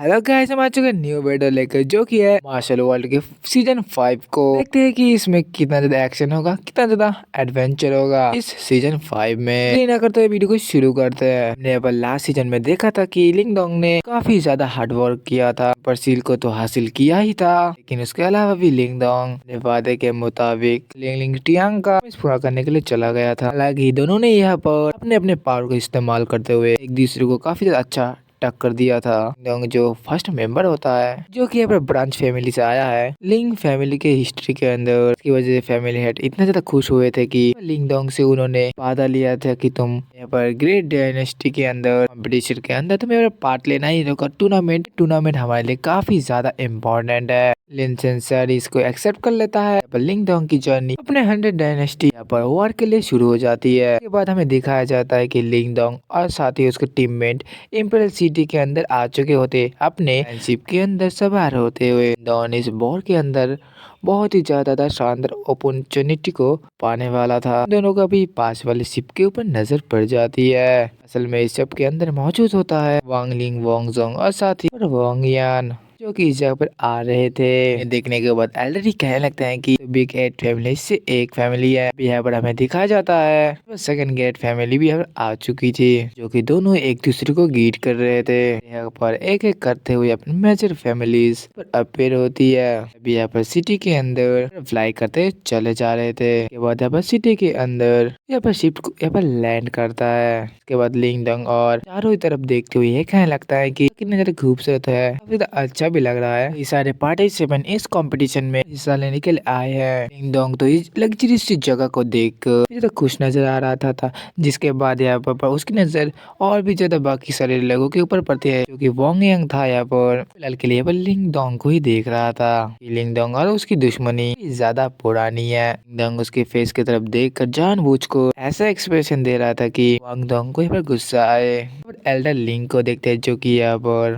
Hello guys, हम आ चुके हैं न्यू वीडियो लेकर जो कि है मार्शल वर्ल्ड के सीजन 5 को। देखते हैं कि इसमें कितना ज्यादा एक्शन होगा, कितना ज्यादा एडवेंचर होगा इस सीजन 5 में। देरी ना करते हुए वीडियो को शुरू करते हैं। हमने अब लास्ट सीजन में देखा था कि लिंग डोंग ने काफी ज्यादा हार्ड वर्क किया था, पर सील को तो हासिल किया ही था, लेकिन उसके अलावा भी लिंग डोंग ने वादे के मुताबिक लिंग लिंग टियांग का पूरा करने के लिए चला गया था। हालांकि दोनों ने यहाँ पर अपने अपने पावर को इस्तेमाल करते हुए एक दूसरे को काफी ज्यादा अच्छा टक्कर दिया था। लिंग जो फर्स्ट मेंबर होता है जो कि यहाँ ब्रांच फैमिली से आया है, लिंग फैमिली के हिस्ट्री के अंदर की वजह से फैमिली हेड इतने ज्यादा खुश हुए थे कि लिंग डोंग से उन्होंने वादा लिया था कि तुम यहाँ पर ग्रेट डायनेस्टी के अंदर कंपटीशन के अंदर तुम्हें यहाँ पर पार्ट लेना ही होगा। टूर्नामेंट हमारे लिए काफी ज्यादा इम्पोर्टेंट है। लिन सेंसर इसको एक्सेप्ट कर लेता है। पर लिंग डोंग की जर्नी अपने 100 डायनेस्टी यहाँ पर वॉर के लिए शुरू हो जाती है। इसके बाद हमें दिखाया जाता है कि लिंग डोंग और साथ ही उसके टीममेट इंपीरियल सिटी के अंदर आ चुके होते, अपने शिप के अंदर सवार होते हुए। डॉन इस वॉर के अंदर बहुत ही ज्यादा शानदार अपॉर्चुनिटी को पाने वाला था। दोनों का भी पास वाले शिप के ऊपर नजर पड़ जाती है। असल में इस शिप के अंदर मौजूद होता है वांग लिंग, वांग जोंग और साथ ही वांग यान, जो कि इस जगह पर आ रहे थे। ये देखने के बाद एल्डर ही कहने लगता है कि बिग एट फैमिली से एक फैमिली है। यहाँ पर हमें दिखाया जाता है सेकंड गेट फैमिली भी यहाँ पर आ चुकी थी, जो कि दोनों एक दूसरे को गीट कर रहे थे। यहाँ पर एक एक करते हुए अपने मेजर फैमिलीज पर अपेयर होती है। अभी यहाँ पर सिटी के अंदर फ्लाई करते चले जा रहे थे। इसके बाद यहाँ पर सिटी के अंदर यहाँ पर शिप यहाँ पर लैंड करता है। इसके बाद लिंग डोंग और चारों तरफ देखते हुए ये कहने लगता है कि कितने ज्यादा खूबसूरत है, काफी अच्छा भी लग रहा है। ये सारे पार्टिसिपेंट इस कंपटीशन में हिस्सा लेने के लिए आए हैं। लिंग डोंग तो इस लग्जरियस जगह को देख तो खुश नजर आ रहा था। जिसके बाद यहाँ पर उसकी नजर और भी ज्यादा बाकी सारे लोगों के ऊपर पड़ती है, क्योंकि वांग यांग था यहाँ पर फिलहाल के लिए लिंग डोंग को ही देख रहा था। लिंग डोंग और उसकी दुश्मनी ज्यादा पुरानी है। लिंग डोंग उसके फेस की तरफ देख कर जानबूझ को ऐसा एक्सप्रेशन दे रहा था कि वांग डोंग को यहाँ पर गुस्सा आए। और एल्डर लिंग को देखते हैं जो कि यहाँ पर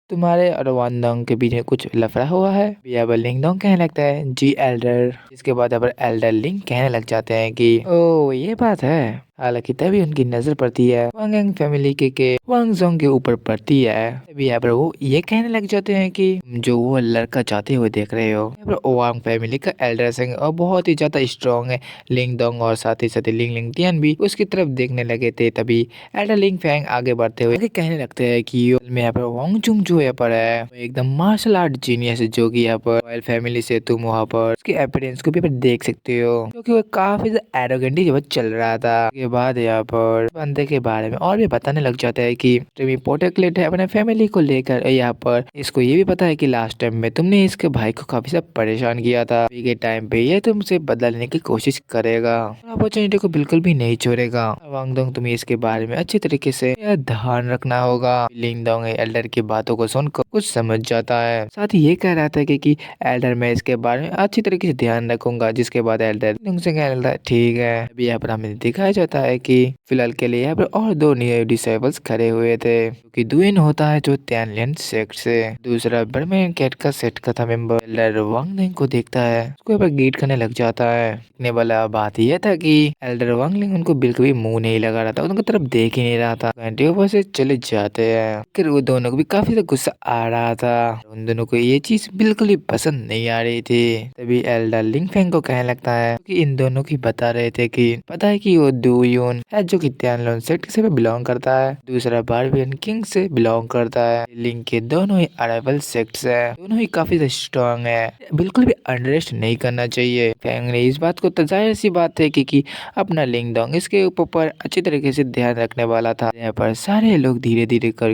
तुम्हारे और वांग डोंग के बीच में कुछ लफड़ा हुआ है। यहाँ पर लिंग डोंग कहने लगता है जी एल्डर। इसके बाद यहाँ पर एल्डर लिंग कहने लग जाते हैं कि ओ ये बात है। हालांकि तभी उनकी नजर पड़ती है वांग यांग फैमिली के वांग जोंग के ऊपर पड़ती है। तभी यहाँ पर वो ये कहने लग जाते हैं कि जो वो लड़का चाहते हुए देख रहे हो, यहाँ पर वांग फैमिली का एल्डर सिंह और बहुत ही ज्यादा स्ट्रॉन्ग है। लिंग डोंग और साथ ही लिंग लिंग टियन भी उसकी तरफ देखने लगे थे। तभी एल्डर लिंग फैंग आगे बढ़ते हुए कहने लगते हैं कि यहाँ पर वांग जुंग जो यहाँ पर है वो एकदम मार्शल आर्ट जीनियस है, जो कि यहाँ पर रॉयल फैमिली से तुम वहाँ पर उसके अपीयरेंस को भी देख सकते हो, क्योंकि वो काफी एरोगेंट जब चल रहा था। के बाद यहाँ पर बंदे के बारे में और भी बताने लग जाता है कि तुम इम्पोर्टेंट है अपने फैमिली को लेकर। यहाँ पर इसको ये भी पता है कि लास्ट टाइम में तुमने इसके भाई को काफी सब परेशान किया था। अभी के टाइम पे ये तुमसे बदला लेने की कोशिश करेगा, अपॉर्चुनिटी को बिल्कुल भी नहीं छोड़ेगा। वांग डोंग तुम्हें इसके बारे में अच्छी तरीके से ध्यान रखना होगा। लिंग डोंग एल्डर की बातों को सुनकर कुछ समझ जाता है। साथ ही ये कह रहा था कि एल्डर मैं इसके बारे में अच्छी तरीके से ध्यान रखूंगा। जिसके बाद एल्डर से कहता है ठीक है। अभी यहाँ पर हमें दिखाया जाता है कि फिलहाल के लिए यहाँ पर और दो न्यू डिसेबल्स खड़े हुए थे, क्योंकि दुइन होता है जो त्यानलियन सेक्ट से, दूसरा बर्मेन कैट का सेट का था मेंबर। एल्डर वांग लिंग को देखता है, उसको यहाँ पर गीट करने लग जाता है। देखने वाला बात यह था कि एल्डर वांग लिंग उनको बिल्कुल भी मुंह नहीं लगा रहा था, उनकी तरफ देख ही नहीं रहा था। घंटे ऊपर से चले जाते हैं। फिर वो दोनों को भी काफी ज्यादा गुस्सा आ रहा था। उन दोनों को ये चीज बिल्कुल ही पसंद नहीं आ रही थी। तभी एल्डर लिंग फैंग को कहने लगता है कि इन दोनों की बता रहे थे कि पता है कि वो दू यून है जो कि त्यानलोन सेक्ट से बिलोंग करता है, दूसरा बारबियन किंग से बिलोंग करता है। लिंग के दोनों ही अराइवल सेक्ट्स है, दोनों ही काफी स्ट्रॉन्ग है, बिल्कुल भी अंडरएस्ट नहीं करना चाहिए। फैंग ने इस बात को तो जाहिर सी बात है कि अपना लिंग डोंग इसके ऊपर अच्छी तरीके से ध्यान रखने वाला था। यहाँ पर सारे लोग धीरे धीरे कर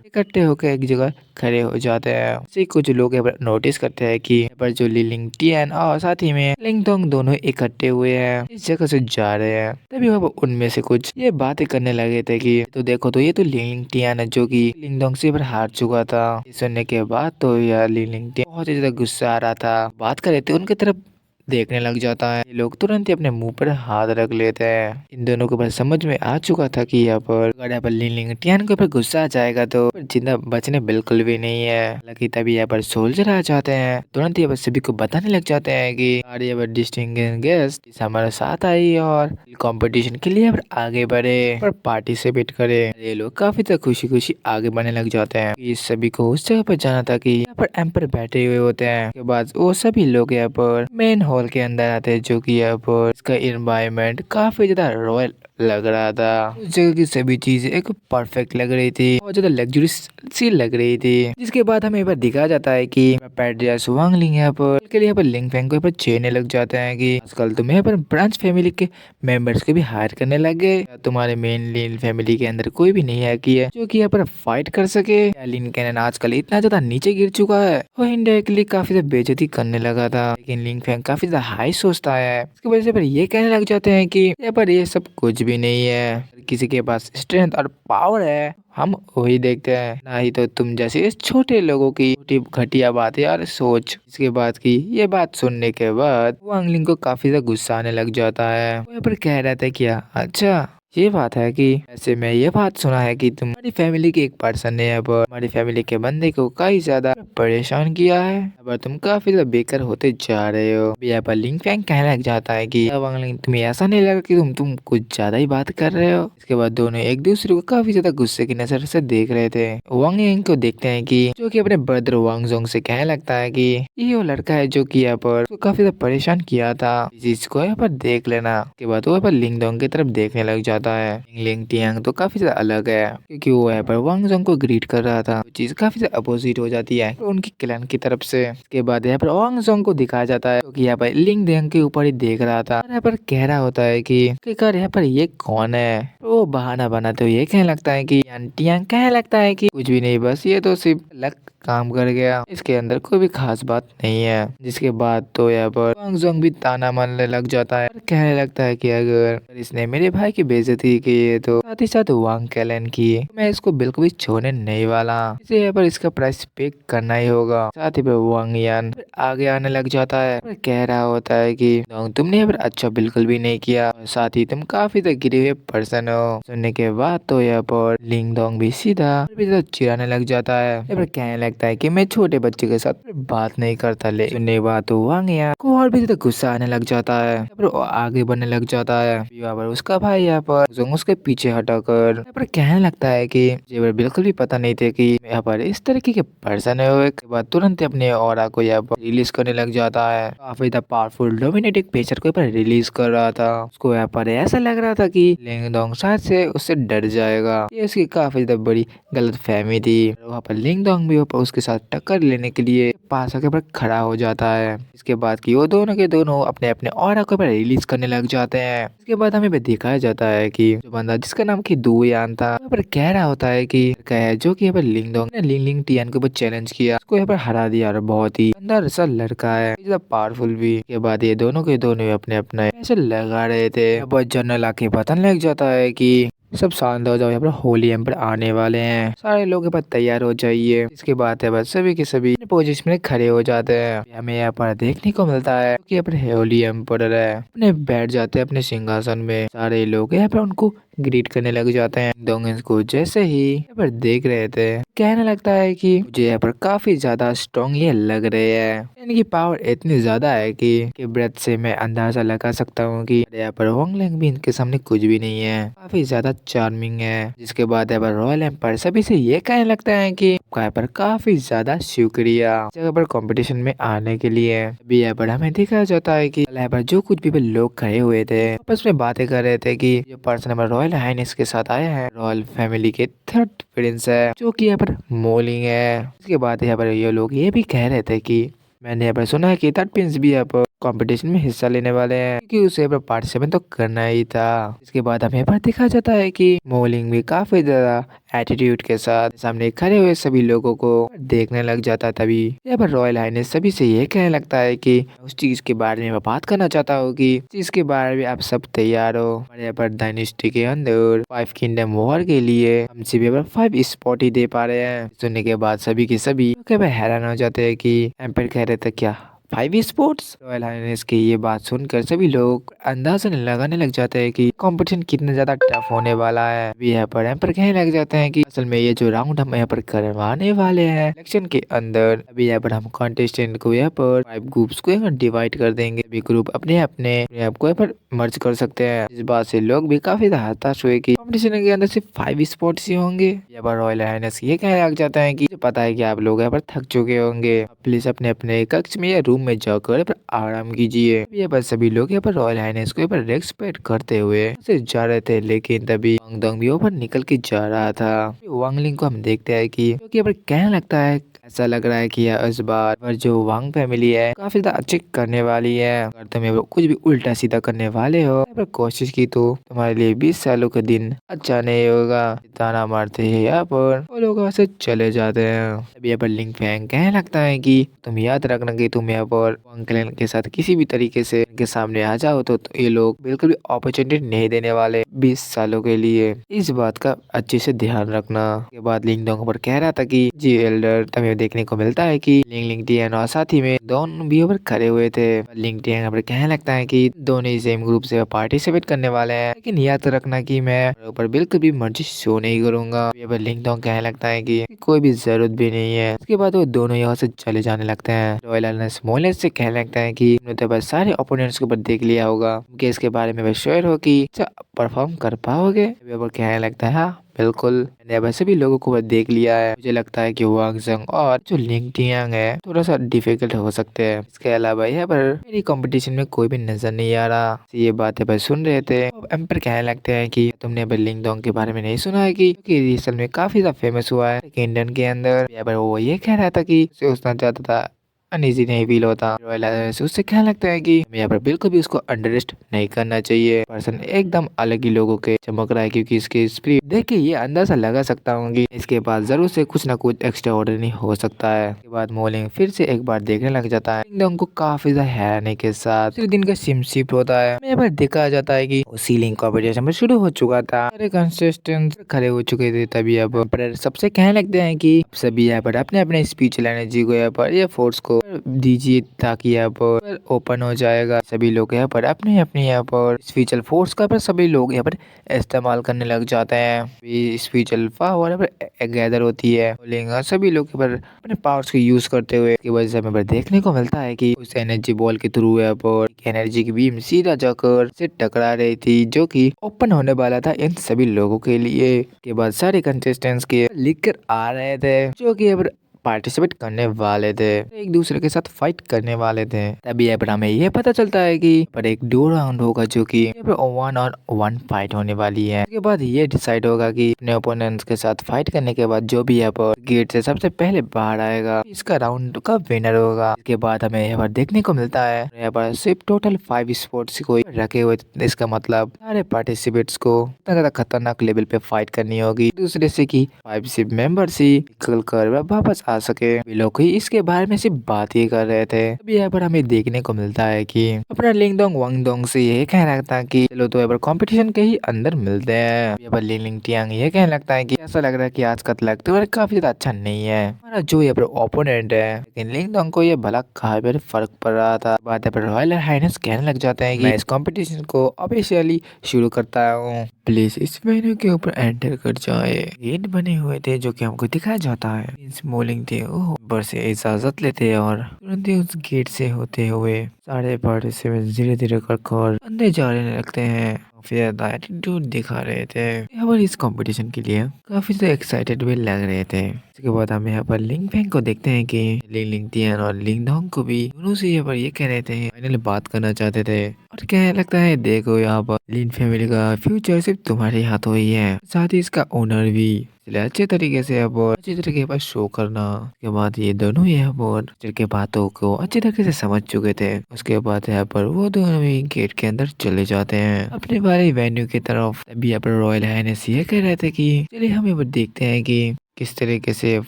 इकट्ठे होकर एक जगह खड़े हो जाते हैं। ऐसे कुछ लोग नोटिस करते हैं कि यहाँ पर जो लिंग टियन और साथ ही में लिंग डोंग दोनों इकट्ठे हुए हैं, इस जगह से जा रहे हैं। तभी वह उनमें से कुछ ये बातें करने लगे थे कि तो देखो तो ये तो लिंग टियन है जो कि लिंग डोंग से हार चुका था। ये सुनने के बाद तो यार लिंग टियन बहुत ही ज्यादा गुस्सा आ रहा था। बात कर रहे थे उनकी तरफ देखने लग जाता है। ये लोग तुरंत ही अपने मुंह पर हाथ रख लेते हैं। इन दोनों को बस समझ में आ चुका था कि यहाँ पर अगर यहाँ पर लिंग लिंग टियान के ऊपर गुस्सा आ जाएगा तो जिंदा बचने बिल्कुल भी नहीं है। हालांकि तभी यहाँ पर सोल्जर आ जाते हैं। तुरंत ही बस सभी को बताने लग जाते हैं कि अरे यहाँ पर डिस्टिंग्विश्ड गेस्ट हमारे साथ आई और कंपटीशन के लिए अब आगे बढ़े और पार्टिसिपेट करे। ये लोग काफी तक खुशी खुशी आगे बढ़ने लग जाते हैं। इस सभी को उस जगह पर जाना था कि यहाँ पर एम्पर बैठे हुए होते हैं। के बाद वो सभी लोग यहाँ पर मेन हॉल के अंदर आते हैं, जो कि यहाँ पर इसका एनवायरनमेंट काफी ज्यादा रॉयल लग रहा था। उस जगह की सभी चीजें एक परफेक्ट लग रही थी, बहुत ज्यादा लग्जरी सी लग रही थी। जिसके बाद हमें यहाँ पर दिखाया जाता है कि पैट्रिया वांगलिंग यहाँ पर के लिए यहाँ पर लिंग फैंग को यहाँ पर चेहने लग जाते हैं कि आजकल तुम यहाँ पर ब्रांच फैमिली के मेंबर्स को भी हायर करने लग गए। तुम्हारे मेन लिन फैमिली के अंदर कोई भी नहीं है कि है जो कि यहाँ पर फाइट कर सके। लिन कैनन आजकल इतना ज्यादा नीचे गिर चुका है, वो इनडायरेक्टली काफी ज्यादा बेइज्जती करने लगा था। लेकिन लिंग फैंग काफी ज्यादा हाई सोचता है। इसकी वजह से फिर ये कहने लग जाते हैं कि यहाँ पर ये सब कुछ भी नहीं है। किसी के पास स्ट्रेंथ और पावर है हम वही देखते हैं, ना ही तो तुम जैसे इस छोटे लोगों की छोटी घटिया बातें और सोच। इसके बाद की ये बात सुनने के बाद वांगलिंग को काफी ज्यादा गुस्सा आने लग जाता है। वो यहाँ पर कह रहा था क्या अच्छा ये बात है कि ऐसे में ये बात सुना है कि तुम्हारी फैमिली के एक पर्सन ने अब हमारी फैमिली के बंदे को काफी ज्यादा परेशान किया है। अब तुम काफी ज्यादा बेकार होते जा रहे हो। यहाँ पर लिंग फैंग कहने लग जाता है कि वांगलिंग तुम्हें ऐसा नहीं लगा कि तुम कुछ ज्यादा ही बात कर रहे हो। इसके बाद दोनों एक दूसरे को काफी ज्यादा गुस्से की नजर से देख रहे थे। वांग यंग को देखते हैं कि जो कि अपने ब्रदर वांगजोंग से कहने लगता है कि ये वो लड़का है जो कि यहाँ पर काफी ज्यादा परेशान किया था, इस चीज को यहाँ पर देख लेना। इसके बाद वो यहाँ पर लिंग दोंग की तरफ देखने लग जाता है। लिंग टियांग तो काफी ज्यादा अलग है क्योंकि वो यहाँ पर वांगजोंग को ग्रीट कर रहा था। वो चीज काफी ज्यादा अपोजिट हो जाती है उनकी क्लैन की तरफ से। इसके बाद यहाँ पर वांगजोंग को दिखाया जाता है क्योंकि यहाँ पर लिंग डियांग के ऊपर ही देख रहा था। यहाँ पर कह रहा होता है कि यहाँ पर ये कौन है। वो बहाना बनाते हुए ये कहने लगता है कि टियांग कहने लगता है कि कुछ भी नहीं, बस ये तो सिर्फ लक काम कर गया, इसके अंदर कोई भी खास बात नहीं है। जिसके बाद तो यहाँ पर वांगजोंग भी ताना मारने लग जाता है और कहने लगता है कि अगर इसने मेरे भाई की बेइज्जती की है तो साथ ही साथ वांग कैलन की, मैं इसको बिल्कुल भी छोड़ने नहीं वाला। इसे यहाँ पर इसका प्राइस पे करना ही होगा। साथ ही पर वांग यान आगे आने लग जाता है और कह रहा होता है कि तुमने यहाँ पर अच्छा बिल्कुल भी नहीं किया, साथ ही तुम काफी तक गिरे हुए पर्सन हो। सुनने के बाद तो यहाँ पर लिंग दोंग भी सीधा चिढ़ाने लग जाता है। यहाँ पर कहने लगता है कि मैं छोटे बच्चे के साथ बात नहीं करता। ले सुनने बात तो वांग यान को और भी ज्यादा गुस्सा आने लग जाता है। यहाँ पर वो आगे बढ़ने लग जाता है। यहाँ पर उसका भाई यहाँ पर उसके पीछे हटाकर यहाँ पर कहने लगता है कि मुझे बिल्कुल भी पता नहीं थे कि यहाँ पर इस तरीके के पर्सन है। उसके बाद तुरंत अपने ऑरा को यहाँ पर रिलीज करने लग जाता है। काफी पावरफुल डोमिनेटिंग पेचर को रिलीज कर रहा था। उसको यहाँ पर ऐसा लग रहा था कि लिंग दोंग शायद से उससे डर जाएगा। ये उसकी काफी ज्यादा बड़ी गलत फहमी थी। वहाँ पर लिंग दोंग भी उसके साथ टक्कर लेने के लिए पास आके पर खड़ा हो जाता है। इसके बाद की वो दोनों के दोनों अपने अपने ऑरा को रिलीज करने लग जाते हैं। इसके बाद हमें दिखाया जाता है कि जो बंदा जिसका नाम की दू यान था यहाँ पर कह रहा होता है कि जो कि यहाँ पर लिंग दोंग ने लिंग लिंग टियान के ऊपर चैलेंज किया, उसको यहाँ पर हरा दिया और बहुत ही अंदर सा लड़का है, पावरफुल भी। के बाद ये दोनों के दोनों अपने अपने ऐसे लगा रहे थे। जनरल आके पता लग जाता है कि सब शांत हो जाओ, यहाँ पर होली एम्पर आने वाले हैं, सारे लोग यहाँ पर तैयार हो जाइए। इसके बाद है बस सभी के सभी पोजीशन में खड़े हो जाते हैं। हमें यहाँ पर देखने को मिलता है कि यहाँ पर होली एम्पर है अपने बैठ जाते हैं अपने सिंहासन में। सारे लोग यहाँ पर उनको ग्रीट करने लग जाते हैं। डोंगेंस को जैसे ही यहाँ पर देख रहे थे कहने लगता है कि मुझे यहाँ पर काफी ज्यादा स्ट्रॉन्ग ये लग रहे हैं। इनकी पावर इतनी ज्यादा है कि ब्रेथ से मैं अंदाजा लगा सकता हूँ कि यहाँ पर वांगलिंग भी इनके सामने कुछ भी नहीं है, काफी ज्यादा चार्मिंग है। जिसके बाद यहाँ पर रॉयल एम्पायर सभी से ये कहने लगता है कि यहाँ पर काफी ज्यादा शुक्रिया जगह पर कंपटीशन में आने के लिए। अभी यहाँ पर हमें दिखाया जाता है कि यहाँ पर जो कुछ भी लोग खड़े हुए थे आपस में बातें कर रहे थे कि जो पर्सन हमारे रॉयल हाइनेस के साथ आए हैं रॉयल फैमिली के थर्ड प्रिंस है जो कि यहाँ पर मोलिंग है। इसके बाद यहाँ पर ये लोग ये भी कह रहे थे कि मैंने यहाँ पर सुना है कि थर्ड प्रिंस भी यहाँ पर कंपटीशन में हिस्सा लेने वाले हैं क्योंकि उसे पार्टिसिपेट तो करना ही था। इसके बाद हमें पर दिखा जाता है कि मोलिंग भी काफी ज्यादा एटीट्यूड के साथ सामने खड़े हुए सभी लोगों को देखने लग जाता। तभी यहाँ पर रॉयल हाइनेस सभी से ये कहने लगता है कि उस चीज के बारे में मैं बात करना चाहता हूँ कि जिसके बारे में आप सब तैयार हो। हमारे यहाँ पर डायनेस्टी के अंदर 5 किंगडम वॉर के लिए हम सिर्फ यहाँ पर 5 स्पॉट ही दे पा रहे हैं। सुनने के बाद सभी के सभी हैरान हो जाते हैं कि एम्पायर कह रहे थे क्या 5 स्पोर्ट्स। रॉयल हाइनेस की ये बात सुनकर सभी लोग अंदाजा लगाने लग जाते हैं कि कंपटीशन कितना ज्यादा टफ होने वाला है। अभी यहाँ पर एम्पर कहने लग जाते हैं कि असल में ये जो राउंड हम यहाँ पर करवाने वाले हैं इलेक्शन के अंदर, अभी यहाँ पर हम कॉन्टेस्टेंट को यहाँ पर 5 ग्रुप्स को यहाँ डिवाइड कर देंगे। अभी ग्रुप अपने अपने आप को यहाँ पर मर्ज कर सकते हैं। इस बात से लोग भी काफी हताश हुए कि कंपटीशन के अंदर सिर्फ 5 स्पोर्ट्स ही होंगे। यहाँ पर रॉयल हाइनेस ये कहने लग जाता है कि पता है कि आप लोग यहाँ पर थक चुके होंगे, प्लीज अपने अपने कक्ष में या रूम में जाकर यहाँ पर आराम कीजिए। यहाँ पर सभी लोग यहाँ पर रॉयल हाइनेस को यहाँ पर रेस्पेक्ट करते हुए से जा रहे थे, लेकिन तभी वांगडोंग भी ऊपर निकल के जा रहा था। वांगलिंग को हम देखते हैं कि यहाँ पर कहने लगता है ऐसा लग रहा है कि इस बार जो वांग फैमिली है काफी ज्यादा अच्छी करने वाली है। अगर तुम कुछ भी उल्टा सीधा करने वाले हो पर कोशिश की तो तुम्हारे लिए 20 सालों का दिन अच्छा नहीं होगा। ताना मारते हैं यहाँ पर वो लोग वहाँ से चले जाते हैं। अभी यहाँ पर लिंग फैंग कहने लगता है कि तुम याद रखना कि तुम यहाँ पर वांग क्लैन के साथ किसी भी तरीके से इनके सामने आ जाओ तो ये लोग बिल्कुल भी अपॉर्चुनिटी नहीं देने वाले 20 सालों के लिए। इस बात का अच्छे से ध्यान रखना। के बाद लिंग डोंग पर कह रहा था कि जी एल्डर, तब देखने को मिलता है कि लिंग लिंग टियन और साथी में दोनों भी ऊपर खड़े हुए थे। लिंग टियन पर कहने लगता है कि दोनों ही सेम ग्रुप से पार्टिसिपेट करने वाले हैं, लेकिन याद रखना कि मैं ऊपर बिल्कुल भी मर्जी शो नहीं करूंगा। लिंग डोंग कहने लगता है कि कोई भी जरूरत भी नहीं है। उसके बाद वो दोनों यहाँ से चले जाने लगते हैं। रॉयल हाइनेस मोलेस से कहने लगता है कि तुमने तो बस सारे ओपोनेंट्स के ऊपर देख लिया होगा, कि इसके बारे में श्योर हो कि अच्छा परफॉर्म कर पाओगे। कहने लगता है हाँ बिल्कुल, मैंने वैसे भी लोगों को देख लिया है। मुझे लगता है कि वांग जंग और जो लिंग टियांग है थोड़ा सा डिफिकल्ट हो सकते हैं। इसके अलावा यहाँ पर मेरी कंपटीशन में कोई भी नजर नहीं आ रहा। ये बातें पर सुन रहे थे। एम्पर कहने लगते हैं कि तुमने लिंग डोंग के बारे में नहीं सुना है कि असल में काफी ज्यादा फेमस हुआ है इंडियन के अंदर। यहाँ पर वो ये कह रहा था कि उसे उसना चाहता था अनईजी नहीं फील होता। रॉयल हाइनेस उससे कहने लगता है कि यहाँ पर बिल्कुल भी उसको अंडरएस्ट नहीं करना चाहिए। पर्सन एकदम अलग ही लोगों के चमक रहा है, क्योंकि इसके स्प्रिट देख के ये अंदाजा लगा सकता हूँ कि इसके पास जरूर से कुछ ना कुछ एक्स्ट्रा ऑर्डिनरी हो सकता है। इसके बाद मोलिंग फिर से एक बार देखने लग जाता है। उनको काफी ज्यादा हैरानी के साथ दूसरे दिन का सिम शिफ्ट होता है। यहाँ पर देखा जाता है कि सीलिंग कॉम्पिटिशन में शुरू हो चुका था। सारे कंटेस्टेंट खड़े हो चुके थे। तभी अब सबसे कहने लगते हैं कि सभी यहाँ पर अपने अपने स्पीच एनर्जी को यहाँ पर या फोर्स को दीजिए, ताकि यहाँ पर ओपन हो जाएगा। सभी लोग यहाँ पर अपने अपने यहाँ पर स्पिरिचुअल फोर्स का पर सभी लोग यहाँ पर इस्तेमाल करने लग जाते हैं। स्पिरिचुअल पावर यहाँ पर गैदर होती है। सभी लोग यहाँ पर अपने पावर्स को यूज करते हुए की वजह से हमें देखने को मिलता है कि उस एनर्जी बॉल के थ्रू यहाँ पर एनर्जी की बीम सीधा जाकर से टकरा रही थी, जो कि ओपन होने वाला था इन सभी लोगों के लिए। के बाद सारे कंटेस्टेंट्स के लिख कर आ रहे थे, जो कि यहाँ पर पार्टिसिपेट करने वाले थे, एक दूसरे के साथ फाइट करने वाले थे। तभी यहाँ पर हमें ये पता चलता है कि पर एक 2 राउंड होगा, जो कि 1 और 1 फाइट होने वाली है। उसके बाद ये डिसाइड होगा कि अपने ओपोनेंट्स के साथ फाइट करने के बाद जो भी यहाँ पर गेट से सबसे पहले बाहर आएगा इसका राउंड का विनर होगा। इसके बाद हमें यहाँ पर देखने को मिलता है यहाँ पर सिर्फ टोटल 5 स्पोर्ट्स को रखे हुए। इसका मतलब सारे पार्टिसिपेट्स को इतना ज्यादा खतरनाक लेवल पे फाइट करनी होगी दूसरे से कि 5 सिर्फ मेंबर्स ही निकल कर वापस आ सके। वे लोग ही इसके बारे में सिर्फ बात ही कर रहे थे। अभी यहाँ पर हमें देखने को मिलता है कि अपना लिंग डोंग वांग डोंग से ये कह रहा था कि चलो तो यहाँ पर कंपटीशन के ही अंदर मिलते हैं। यहाँ पर लिंग लिंग टियांग ये कहने लगता है कि ऐसा लग रहा है कि आज का लग तो काफी ज्यादा अच्छा नहीं है हमारा जो यहाँ पर ओपोनेंट है, लेकिन लिंग डोंग को ये भला कहाँ पर फर्क पड़ रहा था। बात यहाँ पर रॉयल हाइनेस कहने लग जाते हैं कि मैं इस कॉम्पिटिशन को ऑफिशियली शुरू करता हूँ, प्लीज इस मेन्यू के ऊपर एंटर कर जाए। गेट बने हुए थे जो कि हमको दिखाया जाता है। मोलिंग थे वो ऊपर से इजाजत लेते और तुरंत ही उस गेट से होते हुए सारे पार्टिसिपेंट धीरे धीरे कर अंदर जाने लगते हैं। फिर एटीट्यूड दिखा रहे थे। यहाँ पर इस कंपटीशन के लिए काफी से एक्साइटेड भी लग रहे थे। इसके बाद हम यहाँ पर लिंग फैंग को देखते हैं कि लिंग लिंग टियन और लिंग डोंग को भी दोनों से यहाँ पर ये कह रहे थे, फाइनली बात करना चाहते थे। और क्या लगता है देखो यहाँ पर लिन फैमिली का फ्यूचर सिर्फ तुम्हारे हाथों ही है, साथ ही इसका ओनर भी। इसलिए अच्छे तरीके से अब अच्छी तरीके पर शो करना। उसके बाद ये दोनों यहाँ पर के बातों को अच्छी तरीके से समझ चुके थे। उसके बाद यहाँ पर वो दोनों भी गेट के अंदर चले जाते हैं अपने वाले वेन्यू की तरफ। तभी यहाँ पर रॉयल हाइनेस ये कह रहे थे कि चलिए हम यहाँ पर देखते हैं कि किस तरीके से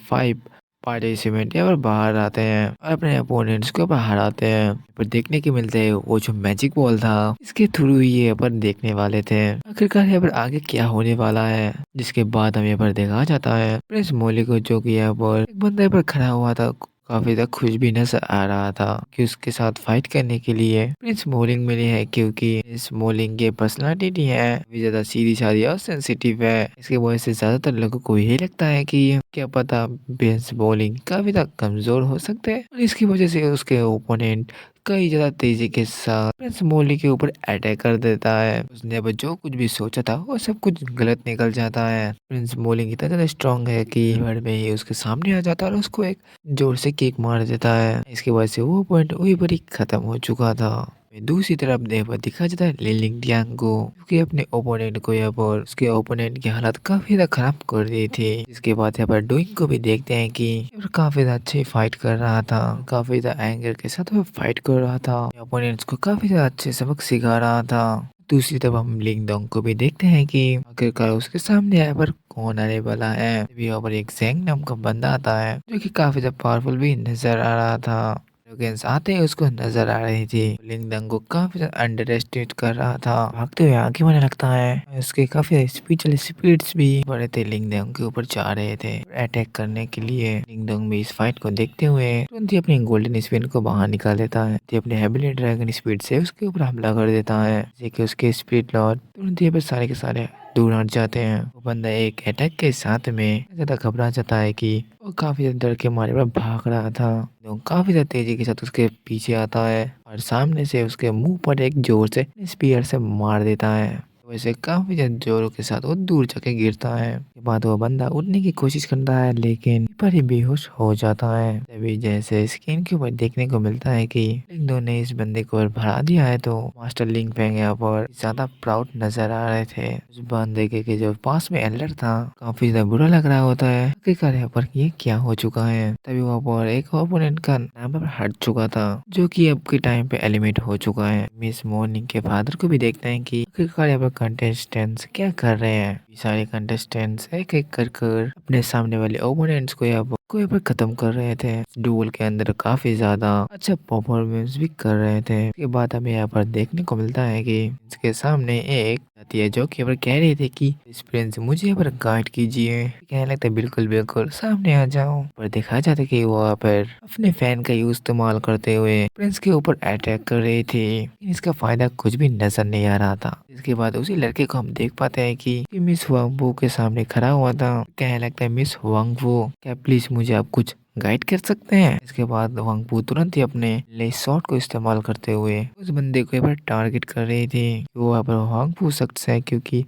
5 पार्टिसिपेंट यहाँ पर बाहर आते हैं और अपने अपोनेंट्स को बाहर आते हैं। पर देखने के मिलते हैं वो जो मैजिक बॉल था इसके थ्रू ही ये पर देखने वाले थे आखिरकार यहाँ पर आगे क्या होने वाला है। जिसके बाद हम यहाँ पर देखा जाता है प्रिंस मोली को, जो कि यहाँ पर एक बंदा यहाँ पर खड़ा हुआ था काफी ज्यादा खुश भी नजर आ रहा था कि उसके साथ फाइट करने के लिए प्रिंस मोलिंग मिली है, क्योंकि इस मोलिंग की पर्सनालिटी है भी ज्यादा सीधी सादी और सेंसिटिव है। इसकी वजह से ज्यादातर लोगों को यही लगता है कि क्या पता प्रिंस मोलिंग काफी ज्यादा कमजोर हो सकते हैं, और इसकी वजह से उसके ओपोनेंट कई ज्यादा तेजी के साथ प्रिंस मोली के ऊपर अटैक कर देता है। उसने अब जो कुछ भी सोचा था वो सब कुछ गलत निकल जाता है। प्रिंस मोलिंग इतना ज्यादा स्ट्रांग है कि वर्ड में ही उसके सामने आ जाता है और उसको एक जोर से किक मार देता है। इसकी वजह से वो पॉइंट वही पर ही खत्म हो चुका था। दूसरी तरफ दिखा जाता है लिलिंग डियांग को, क्योंकि अपने ओपोनेंट को यहाँ पर उसके ओपोनेंट की हालत काफी ज्यादा खराब कर दी थी। इसके बाद यहाँ पर डुइंग को भी देखते हैं कि यहाँ पर काफी ज्यादा अच्छे फाइट कर रहा था, काफी ज्यादा एंगर के साथ वो फाइट कर रहा था, ओपोनेंट्स को काफी ज्यादा अच्छे सबक सिखा रहा था। दूसरी तरफ हम लिंग डोंग को भी देखते हैं कि आखिरकार उसके सामने यहाँ पर कौन आने वाला है। अभी यहाँ पर एक जेंग नाम का बंदा आता है जो कि काफी ज्यादा पावरफुल भी नजर आ रहा था। लोगेंस आते ही उसको नजर आ रही थी। लिंगडंग को काफी ज्यादा अंडर एस्टिमेट कर रहा था, भागते हुए आगे बढ़ने लगता है। उसके काफी स्पीड्स भी बड़े थे, लिंगडंग के ऊपर जा रहे थे अटैक करने के लिए। लिंगडंग भी इस फाइट को देखते हुए तुरंत ही अपनी गोल्डन स्पिन को बाहर निकाल देता है, अपने हेबिलिटी ड्रैगन स्पीड से उसके ऊपर हमला कर देता है, जैसे कि उसके स्पीड लॉर्ड तुरंत ही सारे के सारे दूर हट जाते हैं। वो बंदा एक अटैक के साथ में ज्यादा घबरा जाता है कि वो काफी ज्यादा डर के मारे में भाग रहा था। तो काफी ज्यादा तेजी के साथ उसके पीछे आता है और सामने से उसके मुंह पर एक जोर से स्पीयर से मार देता है। वैसे काफी ज्यादा जोरों के साथ वो दूर जाके गिरता है। के बाद वो बंदा उठने की कोशिश करता है, लेकिन पर ही बेहोश हो जाता है। तभी जैसे स्क्रीन के ऊपर देखने को मिलता है कि लिंगडो ने इस बंदे को भरा दिया है, तो मास्टर लिंग फेंग यहाँ पर ज्यादा प्राउड नजर आ रहे थे। उस बंदे के जो पास में एल्डर था काफी ज्यादा बुरा लग रहा होता है, आखिरकार यहाँ पर ये क्या हो चुका है। तभी वहाँ पर एक ओपोनेंट का नाम पर हट चुका था, जो कि अब के टाइम पे एलिमिनेट हो चुका है। मिस मॉर्निंग के फादर को भी देखते हैं कि आखिरकार यहाँ पर कंटेस्टेंट्स क्या कर रहे हैं। सारे कंटेस्टेंट्स एक एक कर अपने सामने वाले ओपोनेंट्स को यहाँ पर खत्म कर रहे थे। डुअल के अंदर काफी ज्यादा अच्छा परफॉर्मेंस भी कर रहे थे। इसके बाद हमें यहाँ पर देखने को मिलता है कि इसके सामने एक जाती है जो कि यहाँ पर कह रही थी कि प्रिंस मुझे यहाँ पर गाइड कीजिए। कहने लगता है बिल्कुल बिल्कुल सामने आ जाओ। पर दिखा जाता है कि वो यहाँ पर अपने फैन का यूज इस्तेमाल करते हुए प्रिंस के ऊपर अटैक कर रही थी। इसका फायदा कुछ भी नजर नहीं आ रहा था। इसके बाद उसी लड़के को हम देख पाते हैं कि मिस वांगबू के सामने खड़ा हुआ था। कहने लगता है मिस वांगबू क्या प्लीज मुझे आप कुछ गाइड कर सकते हैं। इसके बाद वांगबू तुरंत ही अपने ले शॉट को इस्तेमाल करते हुए उस बंदे को एक बार टारगेट कर रही थी। वो यहाँ पर वांगबू शख्स है, क्योंकि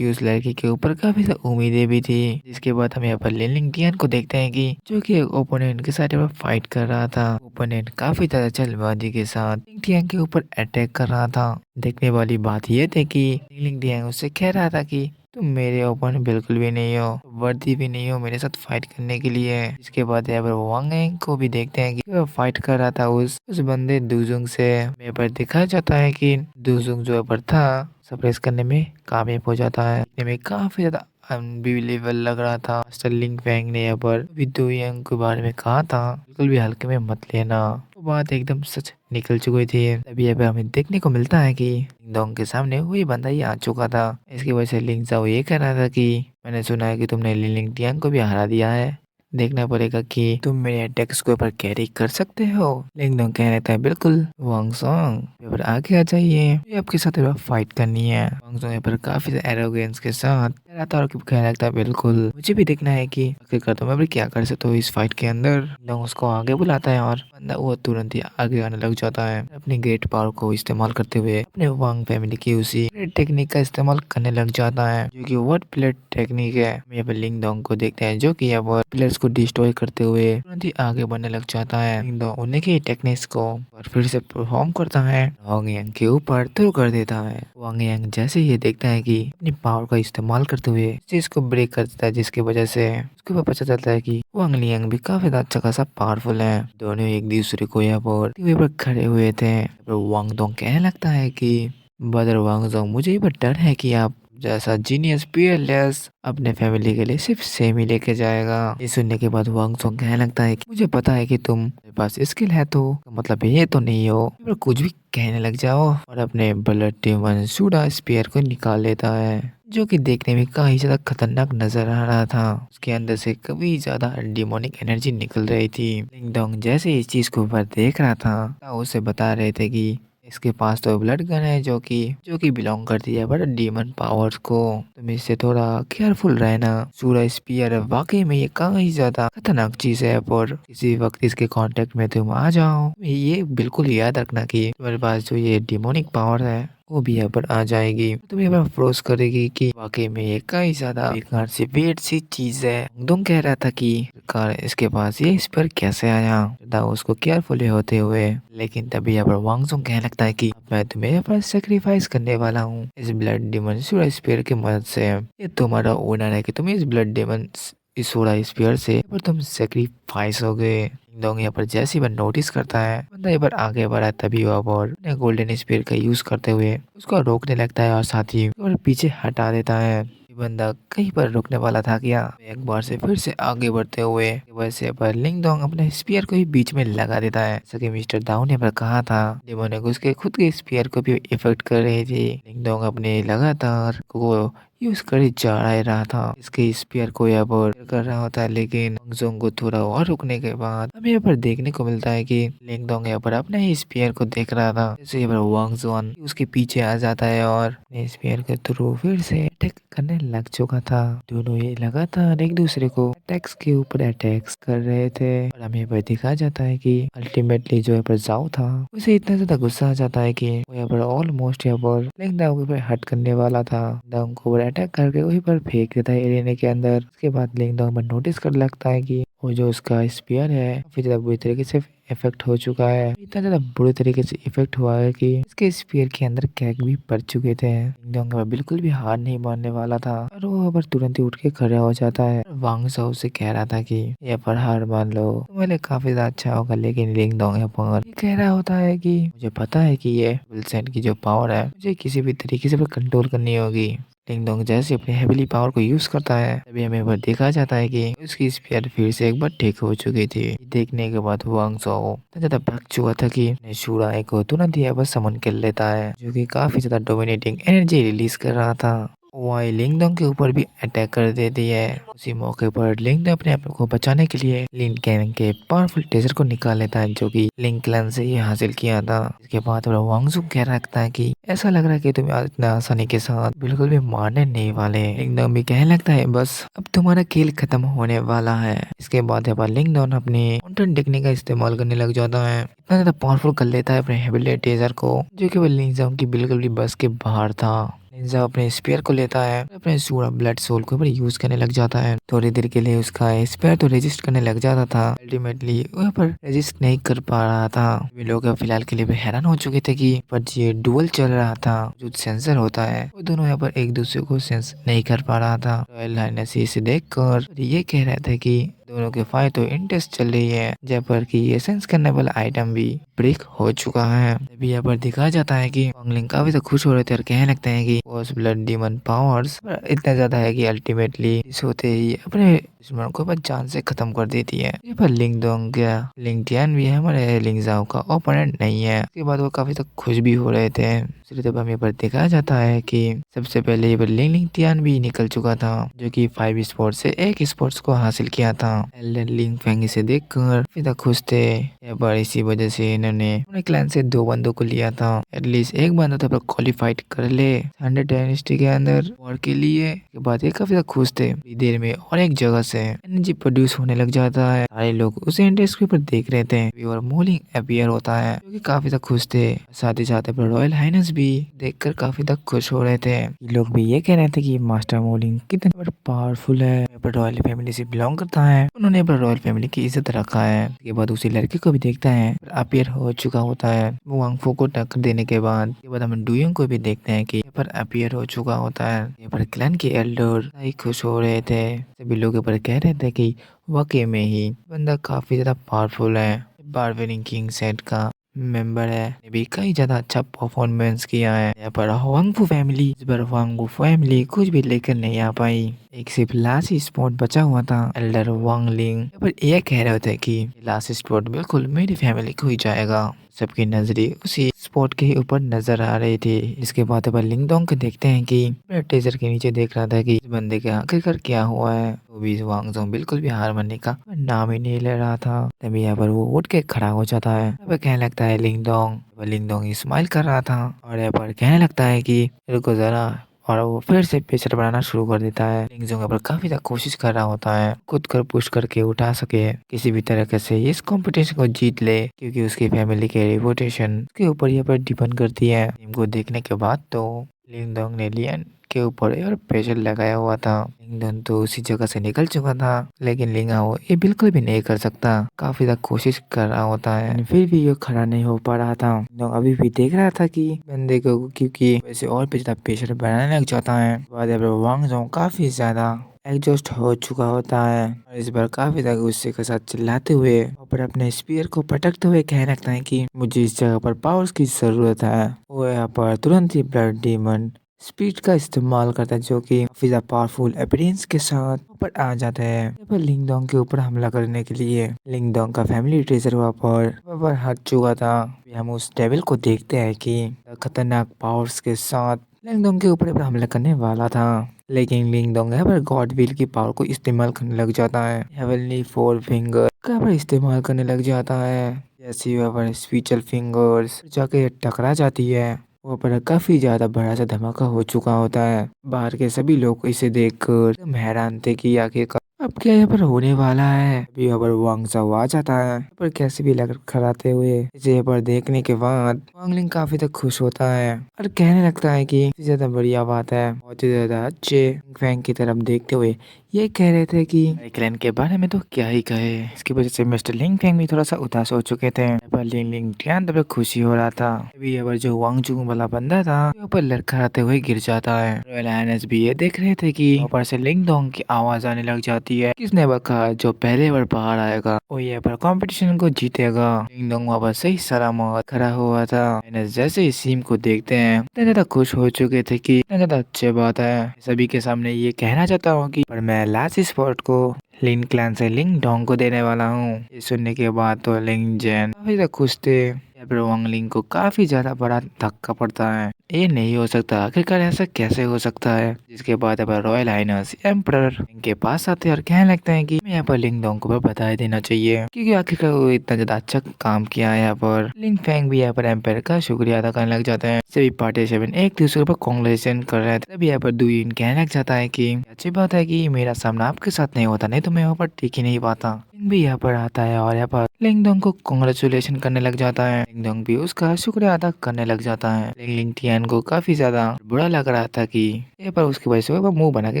उस लड़की के ऊपर काफी ज्यादा उम्मीदें भी थी। जिसके बाद हम यहाँ पर लिलिंग डियान को देखते हैं कि जो कि एक ओपोनेंट के साथ यहाँ पर फाइट कर रहा था। ओपोनेंट काफी ज्यादा जल्दबाजी के साथ लिलिंग डियान के ऊपर अटैक कर रहा था। देखने वाली बात यह थी कि लिलिंग डियान उससे कह रहा था कि तुम मेरे ओपोनेंट बिल्कुल भी नहीं हो, वर्दी भी नहीं हो मेरे साथ फाइट करने के लिए। इसके बाद यहाँ पर वांग एंग को भी देखते हैं कि वो फाइट कर रहा था उस बंदे दुजुंग से। यहाँ पर दिखाया जाता है कि दुजुंग जो यहाँ पर था सप्रेस करने में कामयाब हो जाता है। देखने में काफी ज्यादा अनबिलीवेबल लग रहा था। मास्टर लिंग फैंग ने यहाँ पर विदुयंग के बारे में कहा था बिल्कुल भी हल्के में मत लेना, वो बात एकदम सच निकल चुकी थी। अभी यहाँ पे हमें देखने को मिलता है कि लिंगडोंग के सामने वही बंदा ही आ चुका था। इसकी वजह से लिंग जाओ ये कह रहा था कि मैंने सुना है कि तुमने लिलिंग डियांग को भी हरा दिया है, देखना पड़ेगा कि तुम मेरे अटैक्स को ऊपर कैरी कर सकते हो। लिंगडोंग कह रहता है बिल्कुल वांग सॉन्ग यहाँ पर आगे आ जाइए, मुझे आपके साथ फाइट करनी है। वांग सॉन्ग यहाँ पर काफी एरोगेंस के साथ कह रहा था और कह रहा था बिल्कुल मुझे भी देखना है कि आखिरकार तुम अभी क्या कर सकते हो इस फाइट के अंदर। लिंगडोंग उसको आगे बुलाता है और बंदा वो तुरंत ही आगे आने लग जाता है। अपनी ग्रेट पावर को इस्तेमाल करते हुए अपने वांग फैमिली की उसी टेक्निक का इस्तेमाल करने लग जाता है, जो कि वर्ड प्लेट टेक्निक है। हम यहाँ पर लिंगडोंग को देखते हैं जो कि यहाँ पर प्लेयर्स को डिस्ट्रॉय करते हुए तुरंत ही आगे बढ़ने लग जाता है। लिंगडोंग उन्हीं की टेक्निक्स को फिर से परफॉर्म करता है, वांग यांग के ऊपर थ्रो कर देता है। वांग यांग जैसे ये देखता है कि अपनी पावर का इस्तेमाल करते हुए इस चीज को ब्रेक कर देता है, जिसकी वजह से उसके बाद पता चलता है कि वांग लियांग भी काफी ज्यादा अच्छा खासा पावरफुल है। दोनों एक दूसरे को यहाँ पर खड़े हुए थे। वांग दोंग कहने लगता है कि ब्रदर वांग दोंग मुझे ये डर है कि आप जैसा जीनियस पीयरलेस अपने फैमिली के लिए सिर्फ सेम ही लेके जाएगा। ये सुनने के बाद वांग सोंग कहने लगता है कि मुझे पता है कि तुम्हारे पास स्किल है, तो मतलब ये तो नहीं हो कुछ भी कहने लग जाओ, और अपने ब्लड ट्यूमन सूडा स्पीयर को निकाल लेता है। जो कि देखने में काफ़ी ज़्यादा खतरनाक नज़र आ रहा था। उसके अंदर से काफ़ी ज़्यादा डिमोनिक एनर्जी निकल रही थी। लिंग डोंग जैसे इस चीज़ को ऊपर देख रहा था, उसे बता रहे थे कि इसके पास तो ब्लड गन है जो कि बिलोंग करती है बट डीमन पावर्स को। तुम इससे थोड़ा केयरफुल रहना। सूरा स्पीयर वाकई में ये काफी ज्यादा खतरनाक चीज है, पर किसी वक्त इसके कांटेक्ट में तुम आ जाओ, ये बिल्कुल याद रखना कि तुम्हारे पास जो ये डिमोनिक पावर है वो भी यहाँ पर आ जाएगी। तुम्हें यहाँ पर अफरोज करेगी कि वाकई में ये कई ज्यादा बेकार सी वेट सी चीज है। तुम कह रहा था कि कार इसके पास ये इस पर कैसे आया, था उसको केयरफुली होते हुए। लेकिन तभी यहाँ पर वांगजुंग कहने लगता है कि मैं तुम्हें यहाँ पर सेक्रीफाइस करने वाला हूँ इस ब्लड डिमन सूरा स्पीयर की मदद से। ये तुम्हारा ओनर है कि तुम इस ब्लड डिमन इस सूरा स्पीयर से पर तुम सेक्रीफाइस हो गए। डोंग यहाँ पर जैसे ही वह नोटिस करता है, बंदा यहाँ पर आगे बढ़ा, तभी वह और गोल्डन स्पीयर का यूज करते हुए उसको रोकने लगता है और साथ ही और पीछे हटा देता है। ये बंदा कहीं पर रुकने वाला था क्या, एक बार से फिर से आगे बढ़ते हुए वैसे पर लिंग डोंग अपने स्पीयर को ही बीच में लगा देता है। जैसा कि मिस्टर दाऊ ने पर कहा था, डिमोनिक उसके खुद के स्पीयर को भी इफेक्ट कर रही थी। लिंग डोंग अपने लगातार को यूज कर ही जा रहा था, इसके स्पीयर को यहाँ पर कर रहा होता है। लेकिन वांगजुंग को थोड़ा और रुकने के बाद हमें यहाँ पर देखने को मिलता है कि लिंग डोंग यहाँ पर अपने ही स्पीयर को देख रहा था। जैसे यहाँ पर वांगजुन उसके पीछे आ जाता है और अपने स्पीयर के थ्रू फिर से अटैक करने लग चुका था। दोनों ही लगातार एक दूसरे को अटैक्स के ऊपर अटैक्स कर रहे थे और हमें यहाँ पर दिखाया जाता है कि अल्टीमेटली जो यहाँ पर जाओ था उसे इतना ज्यादा गुस्सा आ जाता है कि वो यहाँ पर ऑलमोस्ट यहाँ पर लिंग डोंग के ऊपर हट करने वाला था। डोंग को अटैक करके वहीं पर फेंक देता है एरिना के अंदर। उसके बाद लिंग डोंग पर नोटिस कर लगता है कि वो जो उसका स्पीयर है काफी ज्यादा बुरी तरीके से इफेक्ट हो चुका है। इतना ज्यादा बुरी तरीके से इफेक्ट हुआ है कि इसके स्पीयर के अंदर क्रैक भी पड़ चुके थे। लिंग डोंग बिल्कुल भी हार नहीं मानने वाला था और वो अबर तुरंत ही उठ के खड़ा हो जाता है। वांग साओ से कह रहा था कि ये पर हार मान लो, तुम्हारे काफी ज्यादा अच्छा होगा। लेकिन लिंग डोंग यहाँ पर ये कह रहा होता है कि मुझे पता है कि ये विल्सन की जो पावर है मुझे किसी भी तरीके से कंट्रोल करनी होगी। लिंग डोंग जैसे अपने हेविली पावर को यूज करता है, तभी हमें पर देखा जाता है कि उसकी स्पीयर फिर से एक बार ठीक हो चुकी थी। देखने के बाद वांग साओ इतना ज्यादा भड़क चुका था कि शूरा को तुरंत ही बस समन कर लेता है, जो कि काफी ज्यादा डोमिनेटिंग एनर्जी रिलीज कर रहा था। वाई लिंग डोंग के ऊपर भी अटैक कर देती है। उसी मौके पर लिंग डोंग अपने आप को बचाने के लिए लिन कैन के पावरफुल टेजर को निकाल लेता है, जो कि लिंग क्लैन से ही हासिल किया था। इसके बाद वांगजुक कह रखता है कि ऐसा लग रहा है कि तुम इतना आसानी के साथ बिल्कुल भी मारने नहीं वाले। लिंग डोंग भी कहने लगता है बस अब तुम्हारा खेल खत्म होने वाला है। इसके बाद यहाँ पर लिंग डोंग अपने काउंटर टेक्निक का इस्तेमाल करने लग जाता है। इतना ज्यादा पावरफुल कर लेता है अपने हेविली टेजर को, जो कि लिंग डोंग की बिल्कुल भी बस के बाहर था। निंजा अपने स्पेयर को लेता है, अपने सूरा ब्लड सोल को यूज करने लग जाता है। थोड़ी देर के लिए उसका स्पेयर तो रेजिस्ट करने लग जाता था, अल्टीमेटली वहाँ पर रेजिस्ट नहीं कर पा रहा था। वे लोग फिलहाल के लिए भी हैरान हो चुके थे कि पर ये डुअल चल रहा था, जो सेंसर होता है वो दोनों यहाँ पर एक दूसरे को सेंस नहीं कर पा रहा था। रॉयल हाइनेस इसे देखकर ये कह रहे थे कि दोनों के फाइट तो इंटेंस चल रही है, जहाँ पर कि ये सेंस करने वाला आइटम भी ब्रेक हो चुका है। अभी यहाँ पर दिखाया जाता है कि वांगलिंग काफी तो खुश हो रहे थे और कहने लगते हैं कि वो ब्लड डीमन पावर्स इतना ज्यादा है कि अल्टीमेटली इस होते ही अपने दुश्मन को बस जान से खत्म कर देती है। ये पर लिंग डोंग क्या लिंग टियान भी हमारे लिंग जाओ का ओपोनेंट नहीं है। उसके बाद वो काफी तक खुश भी हो रहे थे। दूसरी तरफ हमें पर दिखाया जाता है कि सबसे पहले ये पर लिंग टियान भी निकल चुका था, जो कि 5 स्पोर्ट्स से एक स्पोर्ट्स को हासिल किया था। एल्डन लिंग फेंग इसे देखकर काफी तक खुश थे। यहाँ पर इसी वजह से इन्होंने अपने क्लैन से 2 बंदों को लिया था। एटलीस्ट एक बंदा तो क्वालिफाइड कर ले 100 डायनेस्टी के अंदर वॉर के लिए। के बाद ये काफी खुश थे। देर में और एक जगह से एनर्जी प्रोड्यूस होने लग जाता है। सारे लोग उसे इंटरेस्ट के ऊपर देख रहे थे और मूलिंग अपियर होता है, जो कि काफी तक खुश थे। साथ ही साथ रॉयल हाइनेस भी देखकर काफी तक खुश हो रहे थे। ये लोग भी ये कह रहे थे कि मास्टर मूलिंग कितना पावरफुल है, रॉयल फैमिली से बिलोंग करता है, उन्होंने रॉयल फैमिली की इज्जत रखा है। इसके बाद उसी लड़के को भी देखता है, अपियर हो चुका होता है। वो वांगफू को टक्कर देने के बाद हम डुयोंग को भी देखते हैं कि यहाँ पर अपियर हो चुका होता है। यहाँ पर क्लैन के एल्डर खुश हो रहे थे। सभी लोग यहाँ पर कह रहे थे कि वाकई में ही बंदा काफी ज्यादा पावरफुल है। बारवेनिंग किंग सेट का मेंबर है, ने भी कई ज्यादा अच्छा परफॉर्मेंस किया है। यहाँ पर वांगफू फैमिली इस बार वांगफू फैमिली कुछ भी लेकर नहीं आ पाई। एक सिर्फ लास्ट स्पॉट बचा हुआ था एल्डर वांगलिंग। यहाँ पर ये कह रहे थे कि लास्ट स्पॉट बिल्कुल मेरी फैमिली को ही जाएगा। सबकी नजरें उसी स्पॉट के ही ऊपर नजर आ रही थी। इसके बाद अब लिंगडोंग को देखते हैं कि टीचर के नीचे देख रहा था कि इस बंदे के आखिरकार क्या हुआ है। तो भी वांगजोंग बिल्कुल भी हार मानने का नाम ही नहीं ले रहा था। तभी यहाँ पर वो उठ के खड़ा हो जाता है। अब कहने लगता है लिंगडोंग। लिंगडोंग स्माइल कर रहा था और यहाँ पर कहने लगता है कि रुको जरा, और वो फिर से प्रेशर बनाना शुरू कर देता है। लिंगजोंग पर काफी ज्यादा कोशिश कर रहा होता है खुद कर पुश करके उठा सके, किसी भी तरीके से इस कंपटीशन को जीत ले, क्योंकि उसकी फैमिली के रेपुटेशन के ऊपर यहाँ पर डिपेंड करती है। टीम को देखने के बाद तो लिंगडोंग ने लियन के ऊपर और प्रेशर लगाया हुआ था। लिंगडोंग तो उसी जगह से निकल चुका था, लेकिन लिंगाओ ये बिल्कुल भी नहीं कर सकता। काफी ज्यादा कोशिश कर रहा होता है, फिर भी ये खड़ा नहीं हो पा रहा था। लिंगडोंग अभी भी देख रहा था कि बंदे को, क्योंकि वैसे और भी ज्यादा प्रेशर बनाने लग जाता है। बाद वांगजोंग काफी ज्यादा एग्जॉस्ट हो चुका होता है और इस बार काफी ज्यादा गुस्से के साथ चिल्लाते हुए और अपने स्पीयर को पटकते हुए कहने लगता है कि मुझे इस जगह पर पावर्स की जरूरत है। वो यहाँ पर तुरंत ही ब्लड डीमन स्पीड का इस्तेमाल करता है, जो कि काफी ज्यादा पावरफुल अपीयरेंस के साथ ऊपर आ जाता है। यहाँ पर लिंगडोंग के ऊपर हमला करने के लिए लिंगडोंग का फैमिली ट्रेजर वहाँ पर हट चुका था। हम उस डेविल को देखते हैं कि खतरनाक पावर्स के साथ लिंगडोंग के ऊपर हमला करने वाला था, लेकिन लिंगडोंग यहाँ पर गॉड विल की पावर को इस्तेमाल करने लग जाता है। हेवनली फोर फिंगर का पर इस्तेमाल करने लग जाता है। जैसे वहाँ पर स्पिरिचुअल फिंगर्स जाके टकरा जाती है, वहाँ पर काफी ज्यादा बड़ा सा धमाका हो चुका होता है। बाहर के सभी लोग इसे देखकर एकदम हैरान थे कि आखिरकार अब क्या यहाँ पर होने वाला है। अभी यहाँ पर वांगजाओ आ जाता है, यहाँ पर कैसे भी लग खड़ाते हुए इसे यहाँ पर देखने के बाद वांगलिंग काफी तक खुश होता है और कहने लगता है कि ज्यादा बढ़िया बात है। बहुत ही ज्यादा अच्छे फैंग की तरफ देखते हुए ये कह रहे थे कि क्लैन के बारे में तो क्या ही कहे। इसकी वजह से मिस्टर लिंग फैंग भी थोड़ा सा उदास हो चुके थे। पर लिंग लिंग टियान तब खुशी हो रहा था। अभी यहाँ पर जो वांगजुंग वाला बंदा था ऊपर लड़खड़ाते हुए गिर जाता है। रॉयल हाइनेस भी ये देख रहे थे कि ऊपर से लिंग डोंग की आवाज आने लग जाती है। किसने कहा जो पहले बार बाहर आएगा वो यहाँ पर कंपटीशन को जीतेगा। लिंग डोंग वहाँ पर सही सलामत खड़ा हुआ था। हाइनेस जैसे ही सीम को देखते हैं इतने ज्यादा खुश हो चुके थे कि इतना ज्यादा अच्छी बात है। सभी के सामने ये कहना चाहता हूँ कि पर मैं लास्ट स्पॉट को लिंग क्लैन से लिंग डोंग को देने वाला हूँ। ये सुनने के बाद तो लिंग जैन काफी ज्यादा खुश थे। पर वांगलिंग को काफी ज्यादा बड़ा धक्का पड़ता है। ये नहीं हो सकता, आखिरकार ऐसा कैसे हो सकता है। जिसके बाद अब रॉयल हाइनेस एम्परर इनके पास आते हैं और कहने लगते हैं कि मैं यहाँ पर लिंग डोंग को बता देना चाहिए, क्योंकि आखिरकार वो इतना ज्यादा अच्छा काम किया है। यहाँ पर लिंग फैंग भी यहाँ पर एम्पायर का शुक्रिया अदा करने लग जाते हैं। सभी पार्टिसिपेंट एक दूसरे पर कॉन्ग्रेचुलेशन कर रहे थे। तभी यहाँ पर दुइन कहने लग जाता है कि अच्छी बात है कि मेरा सामना आपके साथ नहीं होता, नहीं तो मैं यहाँ पर टिक ही नहीं पाता। लिंग भी यहाँ पर आता है और यहाँ पर लिंग डोंग को कॉन्ग्रेचुलेशन करने लग जाता है। लिंग डोंग भी उसका शुक्रिया अदा करने लग जाता है। लिंग लिंग टियान को काफी ज्यादा बुरा लग रहा था कि यहाँ पर उसकी वजह से वो मुंह बना के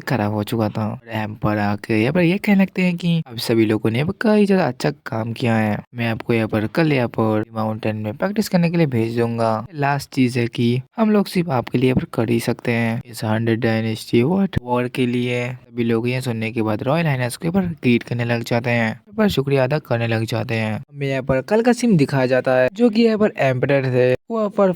खराब हो चुका था। रैम पर आके यहाँ पर ये कहने लगते हैं कि अब सभी लोगों ने कई ज्यादा अच्छा काम किया है। मैं आपको यहाँ पर कल यहाँ पर माउंटेन में प्रैक्टिस करने के लिए भेज दूंगा। लास्ट चीज है कि हम लोग सिर्फ आपके लिए यहाँ पर कर ही सकते हैं इस 100 डायनेस्टी वॉर के लिए। सभी लोग ये सुनने के बाद रॉयल हाइनेस के ऊपर ग्रीट करने लग जाते हैं, पर शुक्रिया अदा करने लग जाते हैं। हमें यहाँ पर कल का सीन दिखाया जाता है, जो कि यहाँ पर एम्परर थे। वो यहाँ पर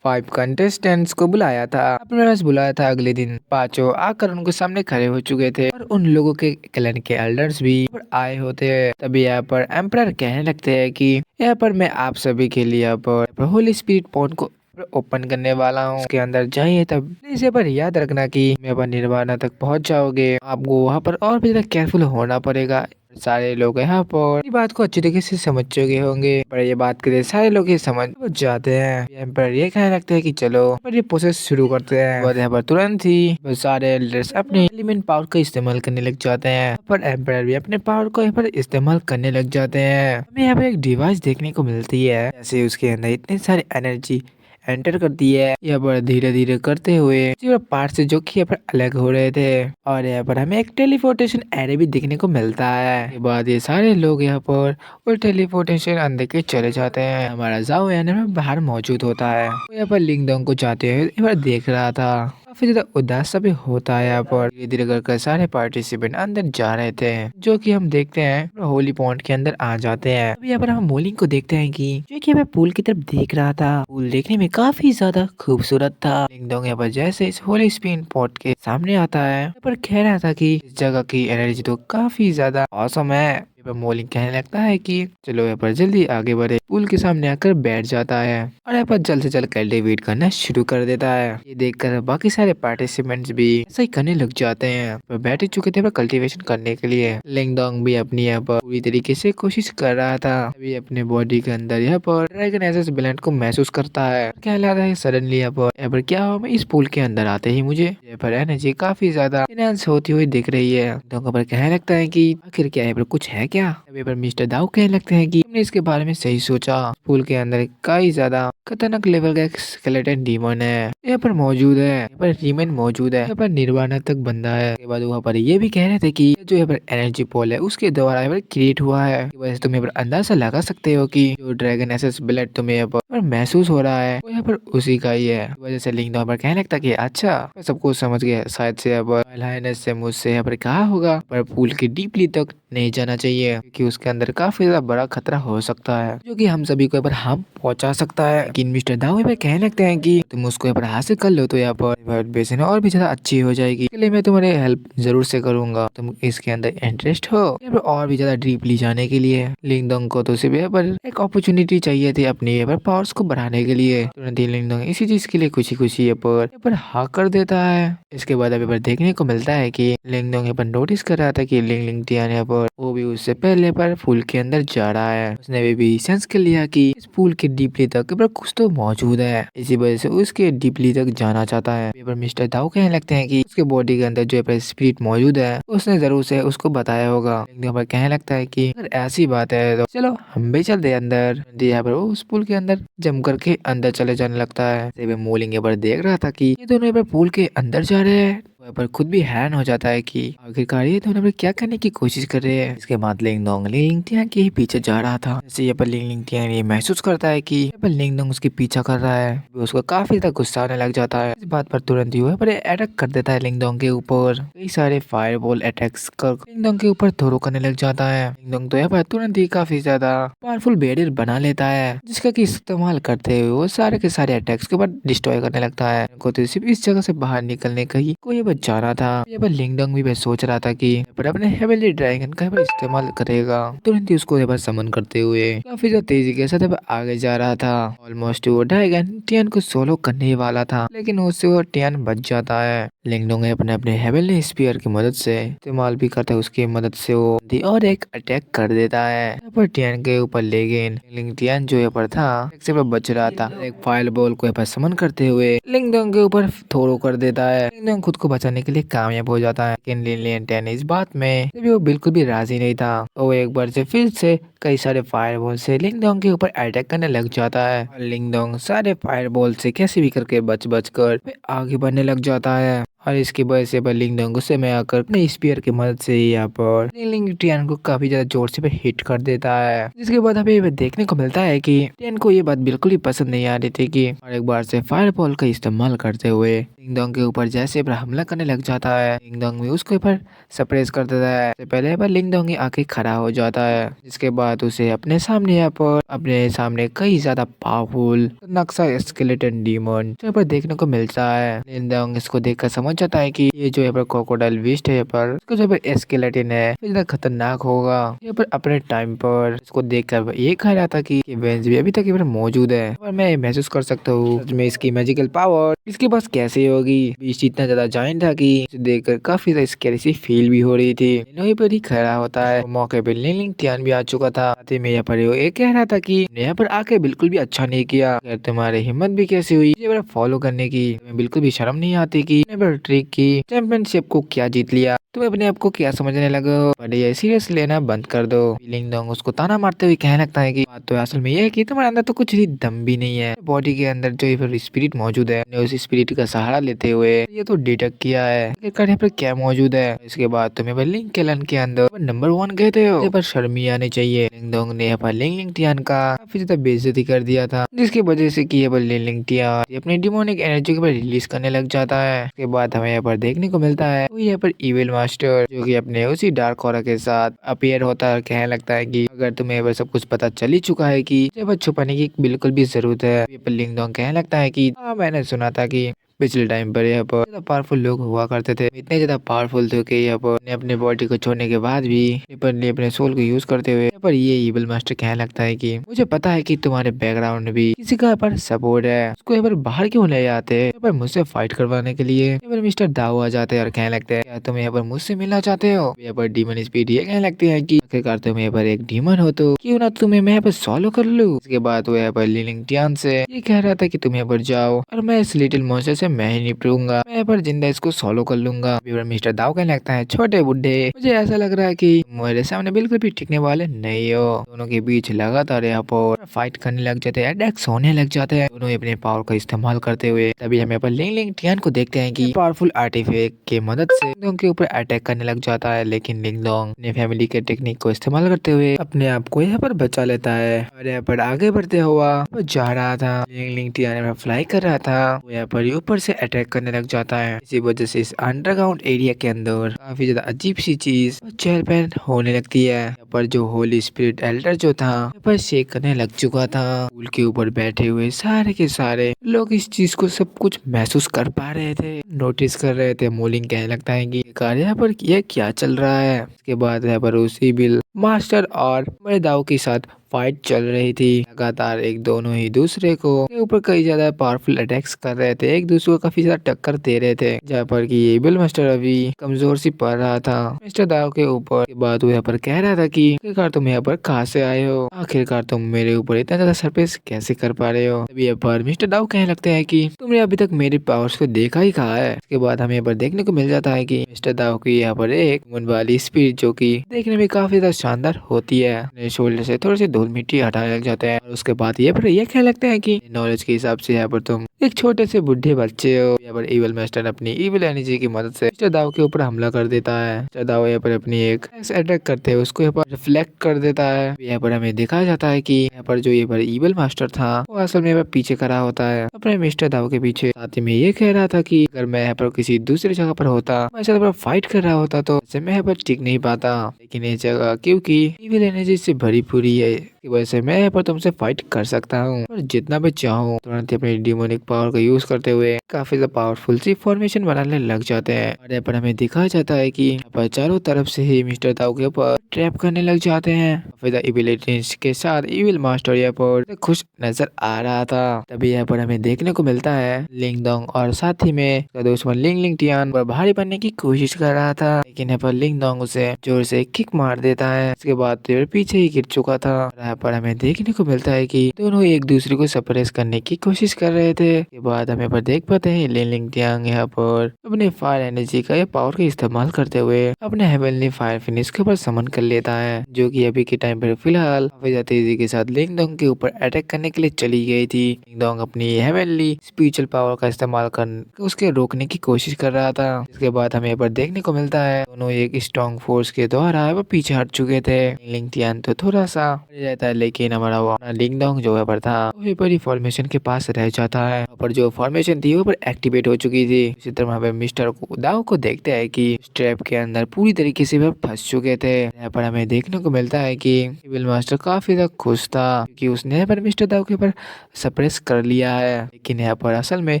फाइव कंटेस्टेंट्स को बुलाया था, अपने पास बुलाया था। अगले दिन पांचों आकर उनके सामने खड़े हो चुके थे और उन लोगों के क्लैन के एल्डर्स भी यहाँ पर आए होते हैं। तभी यहाँ पर एम्परर कहने लगते हैं कि यहाँ पर मैं आप सभी के लिए यहाँ पर होली स्पिरिट पॉइंट को ओपन करने वाला हूँ। उसके अंदर जाइए, तब इसे पर याद रखना कि मैं पर निर्वाणा तक पहुँच जाओगे। आपको वहाँ पर और भी ज्यादा केयरफुल होना पड़ेगा। सारे लोग यहाँ पर बात को अच्छी तरीके से समझ चुके होंगे, पर ये बात करे सारे लोग ये समझ जाते हैं। पर ये कहने लगते हैं कि चलो पर ये प्रोसेस शुरू करते हैं। और यहाँ पर तुरंत ही सारे एल्डर्स अपने एलिमेंट पावर का इस्तेमाल करने लग जाते हैं। पर एम्पायर भी अपने पावर को यहाँ पर इस्तेमाल करने लग जाते हैं। हमें यहाँ पर एक डिवाइस देखने को मिलती है, जैसे उसके अंदर इतने सारे एनर्जी एंटर करती है। यहाँ पर धीरे धीरे करते हुए पार्ट से जो कि यहाँ पर अलग हो रहे थे, और यहाँ पर हमें एक टेलीपोर्टेशन एरे भी देखने को मिलता है। के बाद ये सारे लोग यहाँ पर वो टेलीपोर्टेशन अंदर के चले जाते हैं। हमारा जाओ यानी में बाहर मौजूद होता है। वो यहाँ पर लिंग डोंग को जाते हुए यहाँ पर देख रहा था। काफी ज्यादा उदास सा भी होता है। यहाँ पर धीरे धीरे कर सारे पार्टिसिपेंट अंदर जा रहे थे, जो कि हम देखते हैं होली पॉइंट के अंदर आ जाते हैं। अब यहाँ पर हम मोलिंग को देखते हैं कि जो कि मैं पूल की तरफ देख रहा था। पूल देखने में काफी ज्यादा खूबसूरत था। लिंग डोंग यहाँ पर जैसे इस होली स्पिन पॉट के सामने आता है, यहाँ पर कह रहा था कि इस जगह की एनर्जी तो काफी ज्यादा औसम है। यहाँ पर मोलिंग कहने लगता है कि चलो यहाँ पर जल्दी आगे बढ़े। पुल के सामने आकर बैठ जाता है और यहाँ पर जल्द से जल्द कल्टीवेट करना शुरू कर देता है। ये देखकर बाकी सारे पार्टिसिपेंट्स भी ऐसा ही करने लग जाते हैं। पर बैठ चुके थे कल्टीवेशन करने के लिए। लिंगडोंग भी अपनी यहाँ पर पूरी तरीके से कोशिश कर रहा था। अभी अपने बॉडी के अंदर यहाँ पर ड्रैगन एसेस ब्लेंड को महसूस करता है। क्या लगता है सडनली यहाँ पर क्या हुआ, मैं इस पुल के अंदर आते ही मुझे यहाँ पर एनर्जी काफी ज्यादा इनहेंस होती हुई दिख रही है। तो पर कहने लगता है कि आखिर क्या यहाँ पर कुछ है क्या। अभी पर मिस्टर दाऊ कहने लगते हैं कि तुमने इसके बारे में सही सोचा। पुल के अंदर कई ज्यादा खतरनाक लेवल का एक स्केलेटन डीमन है यहाँ पर मौजूद है। यहाँ पर रीमेन मौजूद है। यहाँ पर निर्वाणा तक बंदा है। उसके बाद वहाँ पर ये भी कह रहे थे कि जो यहाँ पर एनर्जी पोल है उसके द्वारा यहाँ पर क्रिएट हुआ है। वैसे तुम यहाँ पर अंदाजा लगा सकते हो कि जो ड्रैगन एसेस ब्लड तुम्हें यहाँ पर महसूस हो रहा है वो यहाँ पर उसी का ही है। वजह से लिंग यहाँ पर कहने लगता कि अच्छा मैं सब कुछ समझ गया। शायद से यहाँ पर लाइनस से मुझसे यहाँ पर कहा होगा पर पुल के डीपली तक नहीं जाना चाहिए क्योंकि उसके अंदर काफी ज्यादा बड़ा खतरा हो सकता है जो कि हम सभी को यहाँ पर हार्म पहुंचा सकता है। लेकिन मिस्टर दाऊ यहाँ पर कहने लगते हैं कि तुम उसको यहाँ पर हासिल कर लो तो यहाँ पर बेसिन और भी ज्यादा अच्छी हो जाएगी। इसके लिए मैं तुम्हारी हेल्प जरूर से करूंगा। तुम इसके अंदर इंटरेस्ट हो यहाँ पर और भी ज्यादा डीपली जाने के लिए। लिंगडोंग को तो सिर्फ यहाँ पर एक अपॉर्चुनिटी चाहिए थी अपनी यहाँ पर पावर्स को बढ़ाने के लिए। तुरंत ही लिंगडोंग इसी चीज के लिए खुशी खुशी यहाँ पर हाँ कर देता है। इसके बाद अभी पर देखने को मिलता है कि लिंगडोंग यहाँ पर नोटिस कर रहा था कि लिंग लिंग टियान यहाँ पर वो भी उससे पहले पर फूल के अंदर जा रहा है। उसने भी सेंस कर लिया कि इस फूल के डीपली तक पर कुछ तो मौजूद है। इसी वजह से उसके डीपली तक जाना चाहता है। पर मिस्टर दाऊ कहने लगते हैं कि उसके बॉडी के अंदर जो स्पिरिट मौजूद है उसने जरूर से उसको बताया होगा। यहाँ पर कहने लगता है कि अगर ऐसी बात है तो चलो हम भी चलते अंदर। यहाँ पर वो उस पुल के अंदर जम करके अंदर चले जाने लगता है। मोलिंग यहाँ पर देख रहा था कि ये दोनों यहाँ पर पुल के अंदर जा रहे हैं। वहाँ पर खुद भी हैरान हो जाता है कि आखिरकार ये दोनों क्या करने की कोशिश कर रहे हैं। इसके बाद लिंगडोंग लिंगटियांग के ही पीछे जा रहा था। जैसे यहाँ पर लिंगटियांग ये महसूस करता है कि यहाँ पर लिंगडोंग उसके पीछा कर रहा है। उसको काफी ज्यादा गुस्सा आने लग जाता है। इस बात पर तुरंत ही वह पर अटैक कर देता है लिंगडोंग के ऊपर। कई सारे फायरबॉल अटैक्स कर लिंगडोंग के ऊपर थ्रो करने लग जाता है। लिंगडोंग तो यहाँ पर तुरंत ही काफी ज्यादा पावरफुल बैरियर बना लेता है जिसका की इस्तेमाल करते हुए वो सारे के सारे अटैक्स के ऊपर डिस्ट्रॉय करने लगता है। उनको तो सिर्फ इस जगह से बाहर निकलने का ही कोई जाना था। यहाँ पर लिंगडोंग भी सोच रहा था कि पर अपने हेवनली ड्रैगन का इस्तेमाल करेगा। तुरंत ही उसको यहाँ पर समन करते हुए काफी ज्यादा तेजी के साथ आगे जा रहा था। ऑलमोस्ट वो ड्रैगन टियान को सोलो करने वाला था लेकिन उससे वो टियान बच जाता है। लिंगडोंग अपने अपने हेवनली स्पीयर की मदद से इस्तेमाल भी करता है। उसकी मदद से वो और एक अटैक कर देता है यहाँ पर टियान के ऊपर। लेकिन टियान जो यहाँ पर था से बच रहा था। एक फायर बॉल को यहाँ पर समन करते हुए लिंगडोंग के ऊपर थ्रो कर देता है। लिंगडोंग खुद को बचाने के लिए कामयाब हो जाता है। लेकिन लिन इस बात में वो बिल्कुल भी राजी नहीं था। वो एक बार से फिर से कई सारे फायर बॉल से लिंगडोंग के ऊपर अटैक करने लग जाता है। लिंगडोंग सारे फायर बॉल से कैसे भी करके बच कर आगे बढ़ने लग जाता है और इसकी वजह से लिंगडोंग गुस्से में आकर अपने स्पीयर की मदद से यहाँ पर लिंगटियान को काफी ज्यादा जोर से हिट कर देता है। जिसके बाद हमें देखने को मिलता है कि टियान को ये बात बिल्कुल ही पसंद नहीं आ रही थी कि और एक बार से फायर बॉल का इस्तेमाल करते हुए लिंगडोंग के ऊपर जैसे हमला करने लग जाता है। लिंगडोंग भी उसके ऊपर सप्रेस कर देता है। पहले लिंगडोंग ही आके खड़ा हो जाता है। जिसके बाद उसे अपने सामने कई ज्यादा पावरफुल नक्शा स्केलेटन डीमन यहाँ पर देखने को मिलता है। लिंगडोंग इसको देखकर समझ जाता है कि ये जो यहाँ पर क्रोकोडाइल बीस्ट है यहाँ पर इसका जो स्केलेटन है इतना खतरनाक होगा। यहाँ पर अपने टाइम पर इसको देखकर ये कह रहा था कि वेंस भी अभी तक यहाँ पर मौजूद है और मैं महसूस कर सकता हूँ में इसकी मैजिकल पावर इसके पास कैसे होगी। बीस्ट इतना ज्यादा जायंट था कि देखकर काफी ज्यादा स्कैरी सी फील भी हो रही थी। वहीं पर ही खड़ा होता है। मौके पर लिंगटियान भी आ चुका था। में यहाँ पर ये कह रहा था कि यहाँ पर आके बिल्कुल भी अच्छा नहीं किया। तुम्हारी हिम्मत भी कैसी हुई ये फॉलो करने की। बिल्कुल भी शर्म नहीं आती कि ट्रिक की चैंपियनशिप को क्या जीत लिया। तुम अपने आप को क्या समझने लगे हो। बट ये सीरियस लेना बंद कर दो। लिंगडोंग उसको ताना मारते हुए कहने लगता है कि बात तो असल में ये है कि तुम्हारे अंदर तो कुछ भी दम भी नहीं है। बॉडी के अंदर जो स्पिरिट मौजूद है उस स्पिरिट का सहारा लेते हुए ये तो डिटेक्ट किया है यहाँ पर क्या मौजूद है। इसके बाद तुम्हें लिंग केलन के अंदर नंबर 1 कहते हो। पर शर्मी आनी चाहिए। लिंगडोंग ने यहाँ पर लिंगटियान का काफी ज्यादा बेइज्जती कर दिया था जिसकी वजह से कि लिंगटियान अपनी डिमोनिक एनर्जी के ऊपर रिलीज करने लग जाता है। इसके बाद हमें यहाँ पर देखने को मिलता है वो यहाँ पर इविल मास्टर जो कि अपने उसी डार्क ऑरा के साथ अपीयर होता है। कहने लगता है कि अगर तुम्हें वह सब कुछ पता चल ही चुका है कि जब छुपाने की बिल्कुल भी जरूरत है। लिंगडोंग कहने लगता है कि हाँ मैंने सुना था कि पिछले टाइम पर यहाँ पर ज्यादा पावरफुल लोग हुआ करते थे, इतने ज्यादा पावरफुल थे कि यहाँ पर अपने बॉडी को छोड़ने के बाद भी अपने सोल को यूज करते हुए यहाँ पर ये इविल मास्टर कहने लगता है कि मुझे पता है कि तुम्हारे बैकग्राउंड में भी किसी का यहाँ पर सपोर्ट है, उसको यहाँ पर बाहर क्यों ले आते हैं यहाँ पर मुझसे फाइट करवाने के लिए। यहाँ पर मिस्टर दाऊ आ जाते हैं और कहने लगते हैं क्या तुम यहाँ पर मुझसे मिलना चाहते हो। यहाँ पर डीमन स्पीड ये कहने लगती है कि आखिरकार तुम यहाँ पर एक डीमन हो तो क्यों ना तुम्हें मैं यहाँ पर सॉल्व कर लूँ। इसके बाद वो यहाँ पर लिलिंग टियान से ये कह रहा था कि तुम यहाँ पर जाओ और मैं इस लिटिल मॉन्स्टर से मैं ही निपटूंगा, मैं यहाँ पर जिंदा इसको सॉल्व कर लूंगा। मिस्टर दाऊ कहने लगता है छोटे बुड्ढे मुझे ऐसा लग रहा है कि मेरे सामने बिल्कुल भी टिकने वाले नहीं हो। दोनों के बीच लगातार यहाँ पर फाइट करने लग जाते हैं, अटैक्स होने लग जाते हैं दोनों अपने पावर का इस्तेमाल करते हुए। तभी हम यहाँ पर लिंग टियान को देखते हैं कि पावरफुल आर्टिफैक्ट की मदद से लिंगडोंग के ऊपर अटैक करने लग जाता है, लेकिन लिंगडोंग अपने फैमिली के टेक्निक को इस्तेमाल करते हुए अपने आप को यहाँ पर बचा लेता है और यहाँ पर आगे बढ़ते हुआ वो जा रहा था। लिंग टियान फ्लाई कर रहा था, वो यहाँ पर ऊपर से अटैक करने लग जाता है। इसी वजह से इस अंडरग्राउंड एरिया के अंदर काफी ज्यादा अजीब सी चीज चहल पहल होने लगती है। यहाँ पर जो होली स्पिरिट एल्डर जो था यहाँ पर शेक करने लग चुका था। पुल के ऊपर बैठे हुए सारे के सारे लोग इस चीज को सब कुछ महसूस कर पा रहे थे, नोटिस कर रहे थे। मोलिंग कहने लगता है कि यहाँ पर यह क्या चल रहा है। इसके बाद यहाँ पर उसी बिल मास्टर और बड़े दाऊ के साथ फाइट चल रही थी। लगातार एक दोनों ही दूसरे को के ऊपर कई ज्यादा पावरफुल अटैक्स कर रहे थे, एक दूसरे को काफी ज्यादा टक्कर दे रहे थे। जहाँ पर कि ये बिल मास्टर अभी कमजोर सी पड़ रहा था मिस्टर दाव के ऊपर। के बाद वो यहाँ पर कह रहा था कि आखिरकार तुम यहाँ पर कहाँ से आए हो, आखिरकार तुम मेरे ऊपर इतना ज्यादा सरप्राइज कैसे कर पा रहे हो। तभी यहाँ पर मिस्टर दाव कहने लगते हैं कि तुमने अभी तक मेरे पावर्स को देखा ही कहा है। इसके बाद हमें यहाँ पर देखने को मिल जाता है कि मिस्टर दाव की यहाँ पर एक मन वाली स्पीड जो की देखने में काफी ज्यादा शानदार होती है, शोल्डर से थोड़ी सी धूल मिट्टी हटाने लग जाते हैं। और उसके बाद ये कहने लगते हैं कि नॉलेज के हिसाब से यहाँ पर तुम एक छोटे से बुढ़े बच्चे हो। यहाँ पर इविल मास्टर अपनी इविल एनर्जी की मदद से मिस्टर दाव के ऊपर हमला कर देता है। मिस्टर दाव यहाँ पर अपनी एक अटैक करते हैं उसको यहाँ पर रिफ्लेक्ट कर देता है। यहाँ पर हमें दिखाया जाता है कि यहाँ पर जो ये पर इविल मास्टर था वो असल में पीछे खड़ा होता है अपने मिस्टर दाव के पीछे। साथ ही में ये कह रहा था कि अगर मैं यहाँ पर किसी दूसरी जगह पर होता, मैं यहाँ पर फाइट कर रहा होता तो मैं यहाँ पर टिक नहीं पाता, लेकिन ये जगह क्योंकि इविल एनर्जी से भरी पूरी है की वजह से मैं यहाँ पर तुमसे फाइट कर सकता हूँ और जितना भी चाहूँ। तुरंत अपनी डिमोनिक पावर का यूज करते हुए काफी ज्यादा पावरफुल सी फॉर्मेशन बनाने लग जाते हैं। और यहाँ पर हमें दिखाया जाता है कि यहाँ पर चारों तरफ से ही मिस्टर दाऊ के ऊपर ट्रैप करने लग जाते हैं। काफी एबिलिटीज के साथ इविल मास्टर यहाँ पर खुश नजर आ रहा था। तभी यहाँ पर हमें देखने को मिलता है लिंगडोंग और साथ ही में दुश्मन लिंग टियान पर भारी बनने की कोशिश कर रहा था, लेकिन यहाँ पर लिंगडोंग उसे जोर से किक मार देता है। इसके बाद पीछे ही गिर चुका था। यहाँ पर हमें देखने को मिलता है कि दोनों एक दूसरे को सप्रेस करने की कोशिश कर रहे थे। इसके बाद हमें पर देख पाते हैं लिंग टियांग यहाँ पर अपने फायर एनर्जी का पावर का इस्तेमाल करते हुए अपने हेवनली फायर फिनिश के ऊपर समन कर लेता है, जो कि अभी के टाइम पर फिलहाल काफी ज्यादा तेजी के साथ लिंगडोंग के ऊपर अटैक करने के लिए चली गई थी। लिंगडोंग अपनी हेवनली स्पिरिचुअल पावर का इस्तेमाल कर उसके रोकने की कोशिश कर रहा था। इसके बाद हमें पर देखने को मिलता है दोनों एक स्ट्रॉन्ग फोर्स के द्वारा वो पीछे हट चुके थे। लिंग टियान तो थोड़ा सा रहता है, लेकिन हमारा वो लिंगडोंग जो है पर था वही पर फॉर्मेशन के पास रह जाता है। पर जो फॉर्मेशन थी वो पर एक्टिवेट हो चुकी थी। इसी तरह वहाँ पे मिस्टर दाऊ को देखते हैं कि स्ट्रैप के अंदर पूरी तरीके से वह फंस चुके थे। यहाँ पर हमें देखने को मिलता है कि इविल मास्टर काफी ज्यादा खुश था क्योंकि उसने यहाँ पर मिस्टर दाऊ के ऊपर सप्रेस कर लिया है, लेकिन यहाँ पर असल में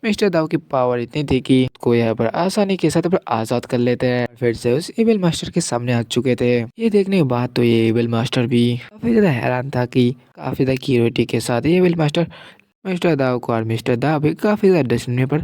मिस्टर दाऊ की पावर इतनी थी कि उसको यहाँ पर आसानी के साथ आजाद कर लेते हैं। फिर से उस इविल मास्टर के सामने आ चुके थे। ये देखने के बाद तो ये इविल मास्टर भी काफी ज्यादा हैरान था कि काफी ज्यादा क्यूरिटी के साथ ये इविल मास्टर मिस्टर दाऊ को और मिस्टर दाऊ भी काफी ज्यादा डरने पर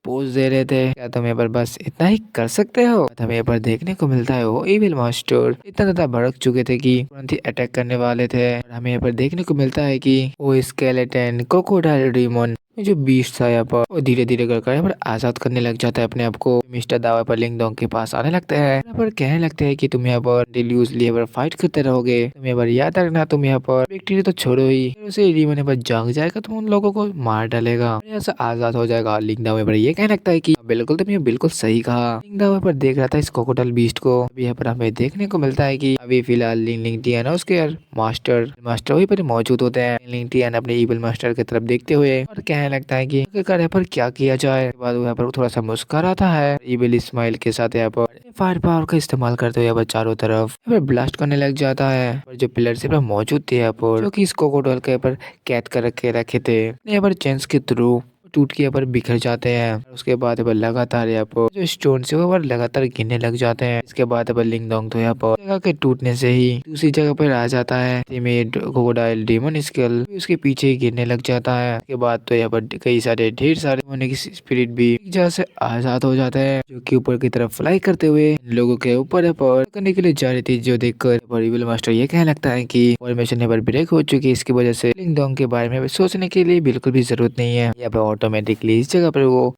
पोज दे रहे थे। क्या तुम यहाँ पर बस इतना ही कर सकते हो। हमें यहाँ पर देखने को मिलता है वो इविल मास्टर इतना ज्यादा भड़क चुके थे कि तुरंत ही अटैक करने वाले थे। और हमें यहाँ पर देखने को मिलता है कि वो स्केलेटन क्रोकोडाइल डीमन जो बीस्ट था यहाँ पर वो धीरे धीरे कर यहाँ पर आजाद करने लग जाता है अपने आप को। मिस्टर दावा पर लिंगडोंग के पास आने लगते हैं, यहाँ पर कहने लगते हैं कि तुम यहाँ पर डिल्यूजली यहाँ पर फाइट करते रहोगे, तुम यहाँ पर याद रखना तुम यहाँ पर विक्ट्री तो छोड़ो ही, उसे डीमन यहाँ पर जाग जाएगा तो उन लोगों को मार डालेगा, यहाँ से आजाद हो जाएगा। लिंगडोंग यहाँ पर ये कहने लगता है कि बिल्कुल तुमने बिल्कुल सही कहा। लिंगडोंग यहाँ पर देख रहा था इस क्रोकोडाइल बीस्ट को। अभी यहाँ पर हमें देखने को मिलता है कि अभी फिलहाल लिंग टियान उसके मास्टर वहीं पर मौजूद होते हैं। लिंग टियान अपने इविल मास्टर की तरफ देखते हुए और कहने लगता है कि यहाँ पर क्या किया जाए। बाद यहाँ पर थोड़ा सा मुस्कुराता है इविल स्माइल के साथ। यहाँ पर फायर पावर का इस्तेमाल करते हुए यहाँ पर चारों तरफ यहाँ पर ब्लास्ट करने लग जाता है। और जो पिलर से मौजूद थे यहाँ पर जो कि इस क्रोकोडाइल के ऊपर कैद कर रखे थे यहाँ पर चेंस के थ्रू टूट के यहाँ पर बिखर जाते हैं। उसके बाद यहाँ पर लगातार यहाँ पर जो स्टोन से वो लगातार गिरने लग जाते हैं। इसके बाद यहाँ पर लिंग डोंग तो यहाँ पर जगह के टूटने से ही दूसरी जगह पर आ जाता है। क्रोकोडाइल डेमन स्केल उसके पीछे ही गिरने लग जाता है। उसके बाद तो यहाँ पर कई सारे ढेर सारे होने की स्पिरिट भी एक जगह से आजाद हो जाते हैं, जो कि ऊपर की तरफ फ्लाई करते हुए इन लोगों के ऊपर यहाँ पर करने के लिए जा रही थी। जो देखकर इविल मास्टर ये कहने लगता है कि फॉर्मेशन यहाँ पर ब्रेक हो चुकी है, इसकी वजह से लिंग डोंग के बारे में सोचने के लिए बिल्कुल भी जरूरत नहीं है। यहाँ पर ऑटोमेटिकली इस जगह पर वो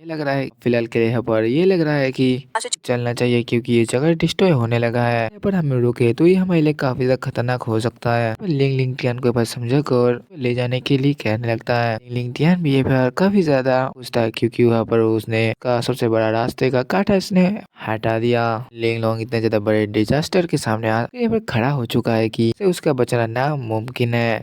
ये लग रहा है फिलहाल के लिए यहाँ पर ये लग रहा है कि चलना चाहिए, क्योंकि ये जगह डिस्ट्रॉय होने लगा है। यहाँ पर हम रुके तो ये हमारे लिए काफी ज्यादा खतरनाक हो सकता है। लिंग लिंग टियान को पास समझा कर ले जाने के लिए कहने लगता है। लिंग लिंग टियान भी ये पर काफी ज्यादा खुश था, क्योंकि वहाँ पर उसने का सबसे बड़ा रास्ते का कांटा इसने हटा दिया। लिंग लोंग इतने ज्यादा बड़े डिजास्टर के सामने यहाँ पर खड़ा हो चुका है कि उसका बचना नामुमकिन है।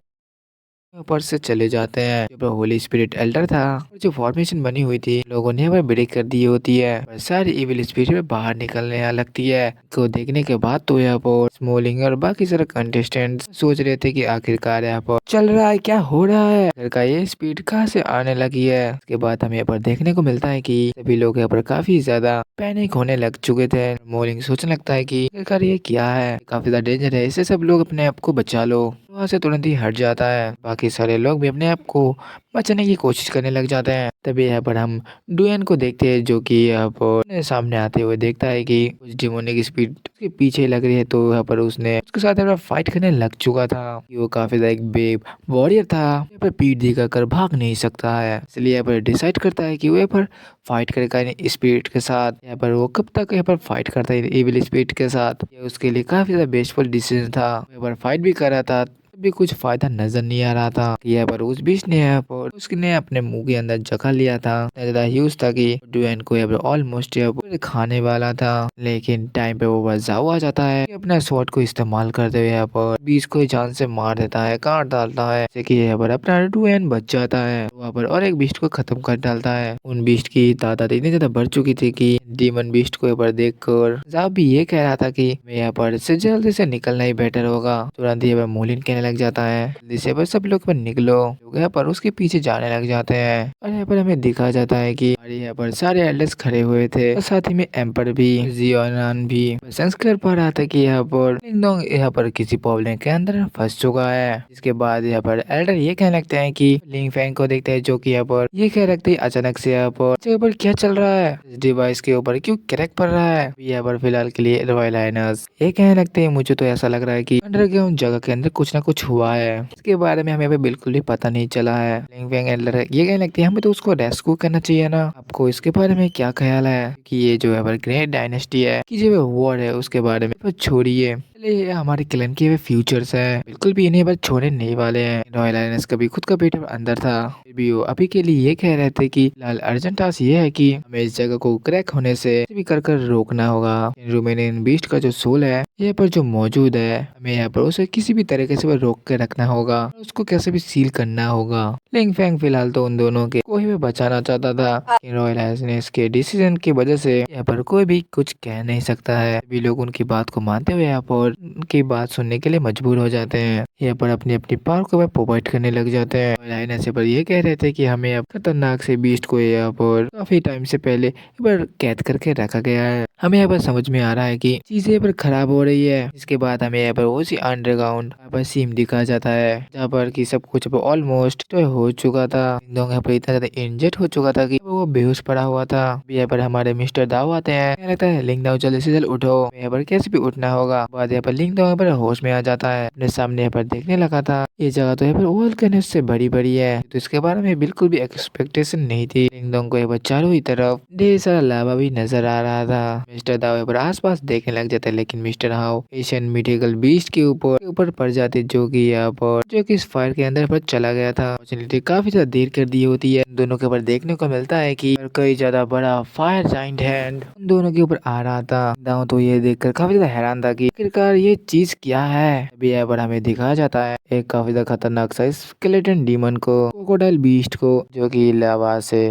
ऊपर से चले जाते हैं। जो होली स्पिरिट एल्डर था, जो फॉर्मेशन बनी हुई थी लोगों ने वह ब्रेक कर दी होती है और सारी इविल स्पिरिट बाहर निकलने लगती है। को देखने के बाद तो यहाँ पर स्मोलिंग और बाकी सारे कंटेस्टेंट सोच रहे थे कि आखिरकार यहाँ पर चल रहा है, क्या हो रहा है, घर का ये स्पीड कहाँ से आने लगी है। उसके बाद हमें यहाँ पर देखने को मिलता है कि सभी लोग यहाँ पर काफी ज्यादा पैनिक होने लग चुके थे। स्मोलिंग सोचने लगता है कि आखिरकार ये क्या है, काफी ज्यादा डेंजर है, इससे सब लोग अपने आप को बचा लो। वहाँ से तुरंत ही हट जाता है। बाकी सारे लोग भी अपने आप को बचाने की कोशिश करने लग जाते हैं। तभी यहाँ पर हम डुएन को देखते हैं, जो कि यहाँ पर सामने आते हुए देखता है कि कुछ डिमोनिक स्पीड उसके पीछे लग रही है। तो यहाँ पर उसने उसके साथ यहाँ पर फाइट करने लग चुका था। वो काफी ज्यादा एक बेब वॉरियर था, यहाँ पर पीठ दिखा कर भाग नहीं सकता है, इसलिए यहाँ पर डिसाइड करता है कि वो यहाँ पर फाइट करेगा स्पिरिट के साथ। यहाँ पर वो कब तक यहाँ पर फाइट करता है एविल स्पिरिट के साथ, ये उसके लिए काफी ज्यादा बेस्टफुल डिसीजन था। यहाँ पर फाइट भी कर रहा था, भी कुछ फायदा नजर नहीं आ रहा था। यहाँ पर उस बीच ने यहाँ पर उसने अपने मुंह के अंदर जगह लिया था, ज्यादा ह्यूज था कि डुएन को यहाँ पर ऑलमोस्ट खाने वाला था। लेकिन टाइम पे वो बस जाओ आ जाता है कि अपना स्वॉर्ड को इस्तेमाल करते हुए यहाँ पर बीच को जान से मार देता है, काट डालता है, जैसे कि यहाँ पर अपना डुएन बच जाता है। वहाँ पर और एक बीस्ट को खत्म कर डालता है। उन बीस्ट की तादाद इतनी ज्यादा बढ़ चुकी थी कि डीमन बीस्ट को यहाँ पर देख कर जाब भी ये कह रहा था कि मैं यहाँ पर से जल्दी से निकलना ही बेटर होगा। तुरंत ही मोलिन कहने लग जाता है जल्दी से बस सब लोग पर निकलो। लोग यहाँ पर उसके पीछे जाने लग जाते हैं और यहाँ पर हमें दिखा जाता है कि यहाँ पर सारे एल्डर्स खड़े हुए थे और साथ ही में एम्पर भी जियोनान भी सेंस कर पा रहा था कि यहाँ पर लिंगडोंग यहाँ पर किसी प्रॉब्लम के अंदर फंस चुका है। इसके बाद यहाँ पर एल्डर ये कहने लगते हैं कि लिंग फैंग को देखते हैं, जो कि यहाँ पर ये कह रखते हैं अचानक से यहाँ पर क्या चल रहा है, इस डिवाइस के ऊपर क्यों क्रैक पड़ रहा है। यहाँ पर फिलहाल के लिए रॉयल हाइनस ये कहने लगते हैं मुझे तो ऐसा लग रहा है कि अंडरग्राउंड जगह के अंदर कुछ ना कुछ हुआ है, इसके बारे में हमें अभी बिल्कुल भी पता नहीं चला है। लिंग फैंग एल्डर ये कहने लगते हैं हमें तो उसको रेस्क्यू करना चाहिए ना, आपको इसके बारे में क्या ख्याल है कि ये जो है ग्रेट डायनेस्टी है कि जो वॉर है उसके बारे में छोड़िए, ये हमारे क्लैन के फ्यूचर्स है, बिल्कुल भी इन्हें बस छोड़ने नहीं वाले हैं। रॉयल हाइनेस का भी खुद का बेटा अंदर था, फिर भी वो अभी के लिए ये कह रहे थे कि लाल अर्जेंट टास्क ये है कि हमें इस जगह को क्रैक होने से भी कर रोकना होगा। रोमेनियन बीस्ट का जो सोल है यहाँ पर जो मौजूद है, हमें यहाँ पर उसे किसी भी तरीके से रोक के रखना होगा, उसको कैसे भी सील करना होगा। लिंग फैंग फिलहाल तो उन दोनों के कोई भी बचाना चाहता था, रॉयल हाइनेस के डिसीजन की वजह से यहाँ पर कोई भी कुछ कह नहीं सकता है। सभी लोग उनकी बात को मानते हुए यहाँ पर उनकी बात सुनने के लिए मजबूर हो जाते हैं। यहाँ पर अपनी अपनी पावर को प्रोवाइड करने लग जाते हैं। रॉयल हाइनेस पर ये कह रहे थे कि हमें अब खतरनाक से बीस्ट को यहाँ पर काफी टाइम से पहले यहाँ पर कैद करके रखा गया है। हमें यहाँ पर समझ में आ रहा है कि चीजें यहाँ पर खराब हो रही है। इसके बाद हमें यहाँ पर उसी अंडरग्राउंड यहाँ पर सीन दिखाया जाता है, जहाँ पर कि सब कुछ ऑलमोस्ट तो हो चुका था। यहाँ पर इतना ज्यादा इंजर्ड हो चुका था कि वो बेहोश पड़ा हुआ था। यहाँ पर हमारे मिस्टर दाव आते हैं, क्या लगता है लिंग दाव जल्दी से जल्द उठो, यहाँ पर कैसे भी उठना होगा। बाद यहाँ पर लिंग दाव यहाँ पर होश में आ जाता है, अपने सामने यहाँ पर देखने लगा था ये जगह तो यहाँ पर वोल्केनोस से बड़ी बड़ी है, तो इसके बारे में बिल्कुल भी एक्सपेक्टेशन नहीं थी। लिंग दाव को यहाँ पर चारों ही तरफ ढेर सारा लावा भी नजर आ रहा था। मिस्टर दाव यहाँ पर आसपास देखने लग जाते हैं, लेकिन mister how Asian mythical beast के ऊपर पड़ जाते, जो कि यहाँ पर जो कि इस फायर के अंदर पर चला गया था। काफी ज्यादा देर कर दी होती है। दोनों के ऊपर देखने को मिलता है कि कई ज्यादा बड़ा फायर जाइंट हैंड उन दोनों के ऊपर आ रहा था। दाव तो ये देखकर काफी ज्यादा हैरान था कि आखिरकार ये चीज क्या है। अभी यहाँ पर हमें दिखाया जाता है एक काफी ज्यादा खतरनाक सा स्केलेटन डीमन को, क्रोकोडाइल बीस्ट को, जो कि लावा से